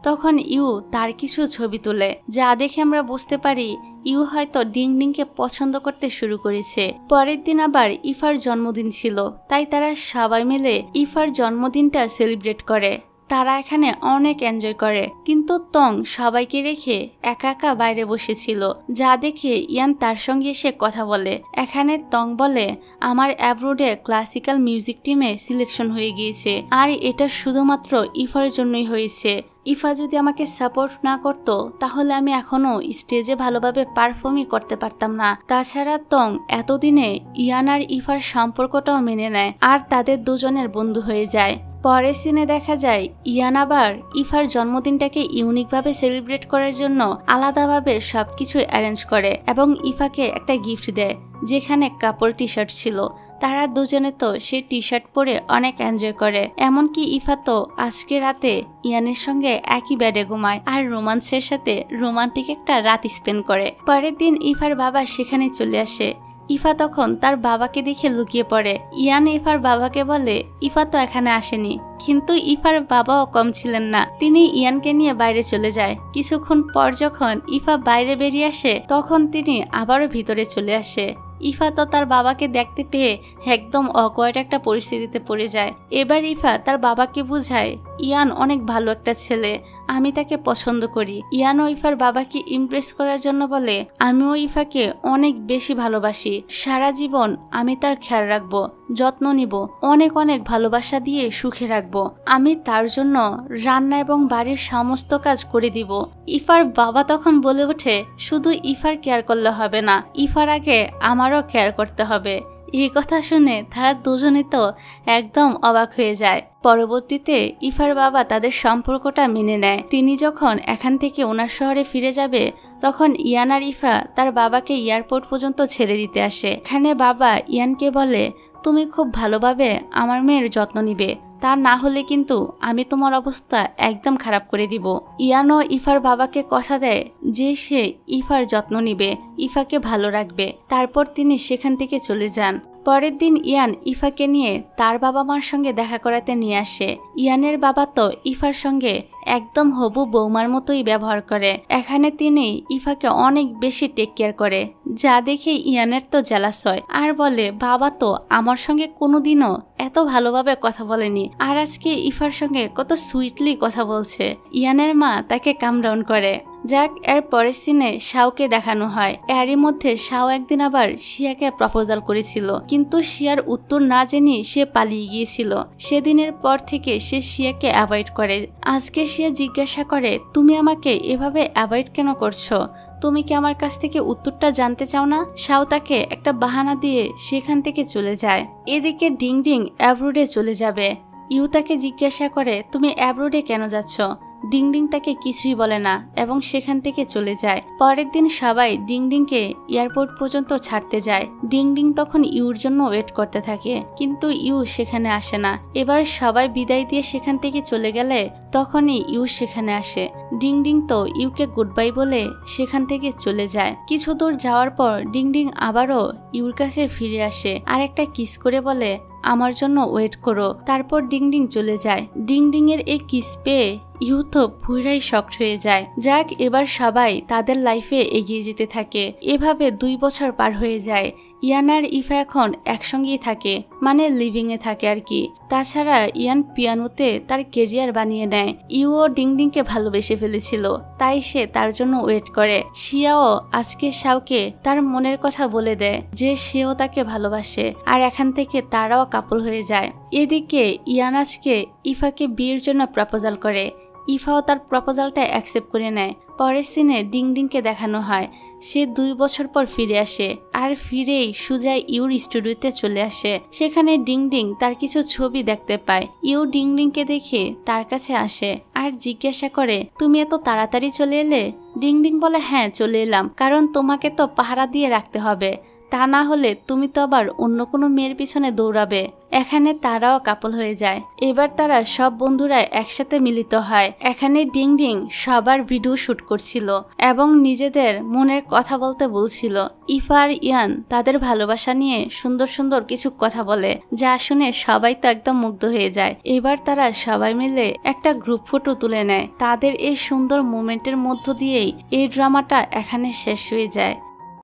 তখন ইউ তার কিছু ছবি তোলে, যা দেখে আমরা বুঝতে পারি ইউ হয়তো ডিংডিংকে পছন্দ করতে শুরু করেছে। পরের দিন আবার ইফার জন্মদিন ছিল, তাই তারা সবাই মিলে ইফার জন্মদিনটা সেলিব্রেট করে। তারা এখানে অনেক এনজয় করে, কিন্তু তং সবাইকে রেখে একা একা বাইরে বসেছিল, যা দেখে ইয়ান তার সঙ্গে এসে কথা বলে। এখানে তং বলে, আমার অ্যাব্রোডে ক্লাসিক্যাল মিউজিক টিমে সিলেকশন হয়ে গিয়েছে আর এটা শুধুমাত্র ইফার জন্যই হয়েছে। ইফা যদি আমাকে সাপোর্ট না করতো তাহলে আমি এখনো স্টেজে ভালোভাবে পারফর্মই করতে পারতাম না। তাছাড়া তং এতদিনে ইয়ান আর ইফার সম্পর্কটাও মেনে নেয় আর তাদের দুজনের বন্ধু হয়ে যায়। পরের সিনে দেখা যায় ইয়ান আবার ইফার জন্মদিনটাকে ইউনিকভাবে সেলিব্রেট করার জন্য আলাদাভাবে সবকিছু অ্যারেঞ্জ করে এবং ইফাকে একটা গিফট দেয়, যেখানে কাপড় টি শার্ট ছিল। তারা দুজনে তো সে টি শার্ট পরে অনেক এনজয় করে। এমনকি ইফা তো আজকে রাতে ইয়ানের সঙ্গে একই বেডে ঘুমায় আর রোমান্সের সাথে রোমান্টিক একটা রাত স্পেন্ড করে। পরের দিন ইফার বাবা সেখানে চলে আসে। ইফা তখন তার বাবাকে দেখে লুকিয়ে পড়ে। ইয়ান ইফার বাবাকে বলে ইফা তো এখানে আসেনি, কিন্তু ইফার বাবাও কম ছিলেন না, তিনি ইয়ানকে নিয়ে বাইরে চলে যায়। কিছুক্ষণ পর যখন ইফা বাইরে বেরিয়ে আসে তখন তিনি আবারও ভিতরে চলে আসে। ইফা তো তার বাবাকে দেখতে পেয়ে একদম অকওয়ার্ড একটা পরিস্থিতিতে পড়ে যায়। এবার ইফা তার বাবাকে বুঝায় ইয়ান অনেক ভালো একটা ছেলে, আমি তাকে পছন্দ করি। ইয়ানও ইফার বাবাকে ইমপ্রেস করার জন্য বলে আমিও ইফাকে অনেক বেশি ভালোবাসি, সারা জীবন আমি তার খেয়াল রাখবো, যত্ন নিব, অনেক অনেক ভালোবাসা দিয়ে সুখে রাখবো, আমি তার জন্য রান্না এবং বাড়ির সমস্ত কাজ করে দিব। ইফার বাবা তখন বলে ওঠে শুধু ইফার কেয়ার করলে হবে না, ইফার আগে আমারও কেয়ার করতে হবে। এই কথা শুনে তারা দুজনে তো একদম অবাক হয়ে যায়। পরবর্তীতে ইফার বাবা তাদের সম্পর্কটা মেনে নেয়। তিনি যখন এখান থেকে ওনার শহরে ফিরে যাবে তখন ইয়ান আর ইফা তার বাবাকে এয়ারপোর্ট পর্যন্ত ছেড়ে দিতে আসে। এখানে বাবা ইয়ানকে বলে তুমি খুব ভালোভাবে আমার মেয়ের যত্ন নিবে, তা না হলে কিন্তু আমি তোমার অবস্থা একদম খারাপ করে দিব। ইয়ানও ইফার বাবাকে কথা দেয় যে সে ইফার যত্ন নিবে, ইফাকে ভালো রাখবে। তারপর তিনি সেখান থেকে চলে যান। পরের দিন ইয়ান ইফাকে নিয়ে তার বাবা মার সঙ্গে দেখা করাতে নিয়ে আসে। ইয়ানের বাবা তো ইফার সঙ্গে একদম হবু বৌমার মতোই ব্যবহার করে। এখানে তিনি ইফাকে অনেক বেশি টেক কেয়ার করে, যা দেখে ইয়ানের তো জেলাস হয় আর বলে বাবা তো আমার সঙ্গে কোনোদিনও এত ভালোভাবে কথা বলেনি, আর আজকে ইফার সঙ্গে কত সুইটলি কথা বলছে। ইয়ানের মা তাকে কাম ডাউন করে। যাক, এর পরের সিনে শাওকে দেখানো হয়। এরই মধ্যে শাও একদিন আবার শিয়াকে প্রপোজাল করেছিল, কিন্তু শিয়ার উত্তর না জেনে সে পালিয়ে গিয়েছিল। সেদিনের পর থেকে সে শিয়াকে অ্যাভয়েড করে। আজকে শিয়া জিজ্ঞাসা করে তুমি আমাকে এভাবে অ্যাভয়েড কেন করছো, তুমি কি আমার কাছ থেকে উত্তরটা জানতে চাও না? শাও তাকে একটা বাহানা দিয়ে সেখান থেকে চলে যায়। এদিকে ডিং ডিং অ্যাব্রোডে চলে যাবে। ইউ তাকে জিজ্ঞাসা করে তুমি অ্যাব্রোডে কেন যাচ্ছ? ডিং ডিং তাকে কিছুই বলে না এবং সেখান থেকে চলে যায়। পরের দিন সবাই ডিং ডিংকে এয়ারপোর্ট পর্যন্ত ছাড়তে যায়। ডিং ডিং তখন ইউর জন্য ওয়েট করতে থাকে, কিন্তু ইউ সেখানে আসে না। এবার সবাই বিদায় দিয়ে সেখান থেকে চলে গেলে তখনই ইউ সেখানে আসে। ডিং ডিং তো ইউকে গুড বাই বলে সেখান থেকে চলে যায়। কিছু দূর যাওয়ার পর ডিং ডিং আবারও ইউর কাছে ফিরে আসে আর একটা কিস করে বলে আমার জন্য ওয়েট করো। তারপর ডিং ডিং চলে যায়। ডিং ডিং এর এই কিস পেয়ে ইউ তো পুরাই শকড হয়ে যায়। যাক, এবার সবাই তাদের লাইফে এগিয়ে যেতে থাকে। এভাবে 2 বছর পার হয়ে যায়। ইয়ান আর ইফা এখন একসঙ্গেই থাকে, মানে লিভিং এ থাকে আর কি। তাছাড়া ইয়ান পিয়ানোতে তার কেরিয়ার বানিয়ে নেয়। ইউ ও ডিং ডিংকে ভালোবেসে ফেলেছিল, তাই সে তার জন্য ওয়েট করে। শিয়াও আজকে শাওকে তার মনের কথা বলে দেয় যে সেও তাকে ভালোবাসে, আর এখান থেকে তারাও কাপল হয়ে যায়। এদিকে ইয়ান আজকে ইফাকে বিয়ের জন্য প্রপোজাল করে। ইফাও তার প্রপোজালটা অ্যাকসেপ্ট করে নেয়। পরের সিনে ডিং ডিংকে দেখানো হয় সে 2 বছর পর ফিরে আসে, আর ফিরেই সুজাই ইউর স্টুডিওতে চলে আসে। সেখানে ডিং ডিং তার কিছু ছবি দেখতে পায়। ইউ ডিং ডিংকে দেখে তার কাছে আসে আর জিজ্ঞাসা করে তুমি এত তাড়াতাড়ি চলে এলে? ডিং ডিং বলে হ্যাঁ চলে এলাম, কারণ তোমাকে তো পাহারা দিয়ে রাখতে হবে, তা না হলে তুমি তো আবার অন্য কোনো মেয়ের পিছনে দৌড়াবে। এখানে তারাও কাপল হয়ে যায়। এবার তারা সব বন্ধুরা একসাথে মিলিত হয়। এখানে ডিং ডিং সবার ভিডিও শুট করছিল এবং নিজেদের মনের কথা বলতে বলছিল। ইফা আর ইয়ান তাদের ভালোবাসা নিয়ে সুন্দর সুন্দর কিছু কথা বলে, যা শুনে সবাই তো একদম মুগ্ধ হয়ে যায়। এবার তারা সবাই মিলে একটা গ্রুপ ফটো তুলে নেয়। তাদের এই সুন্দর মোমেন্টের মধ্য দিয়েই এই ড্রামাটা এখানে শেষ হয়ে যায়।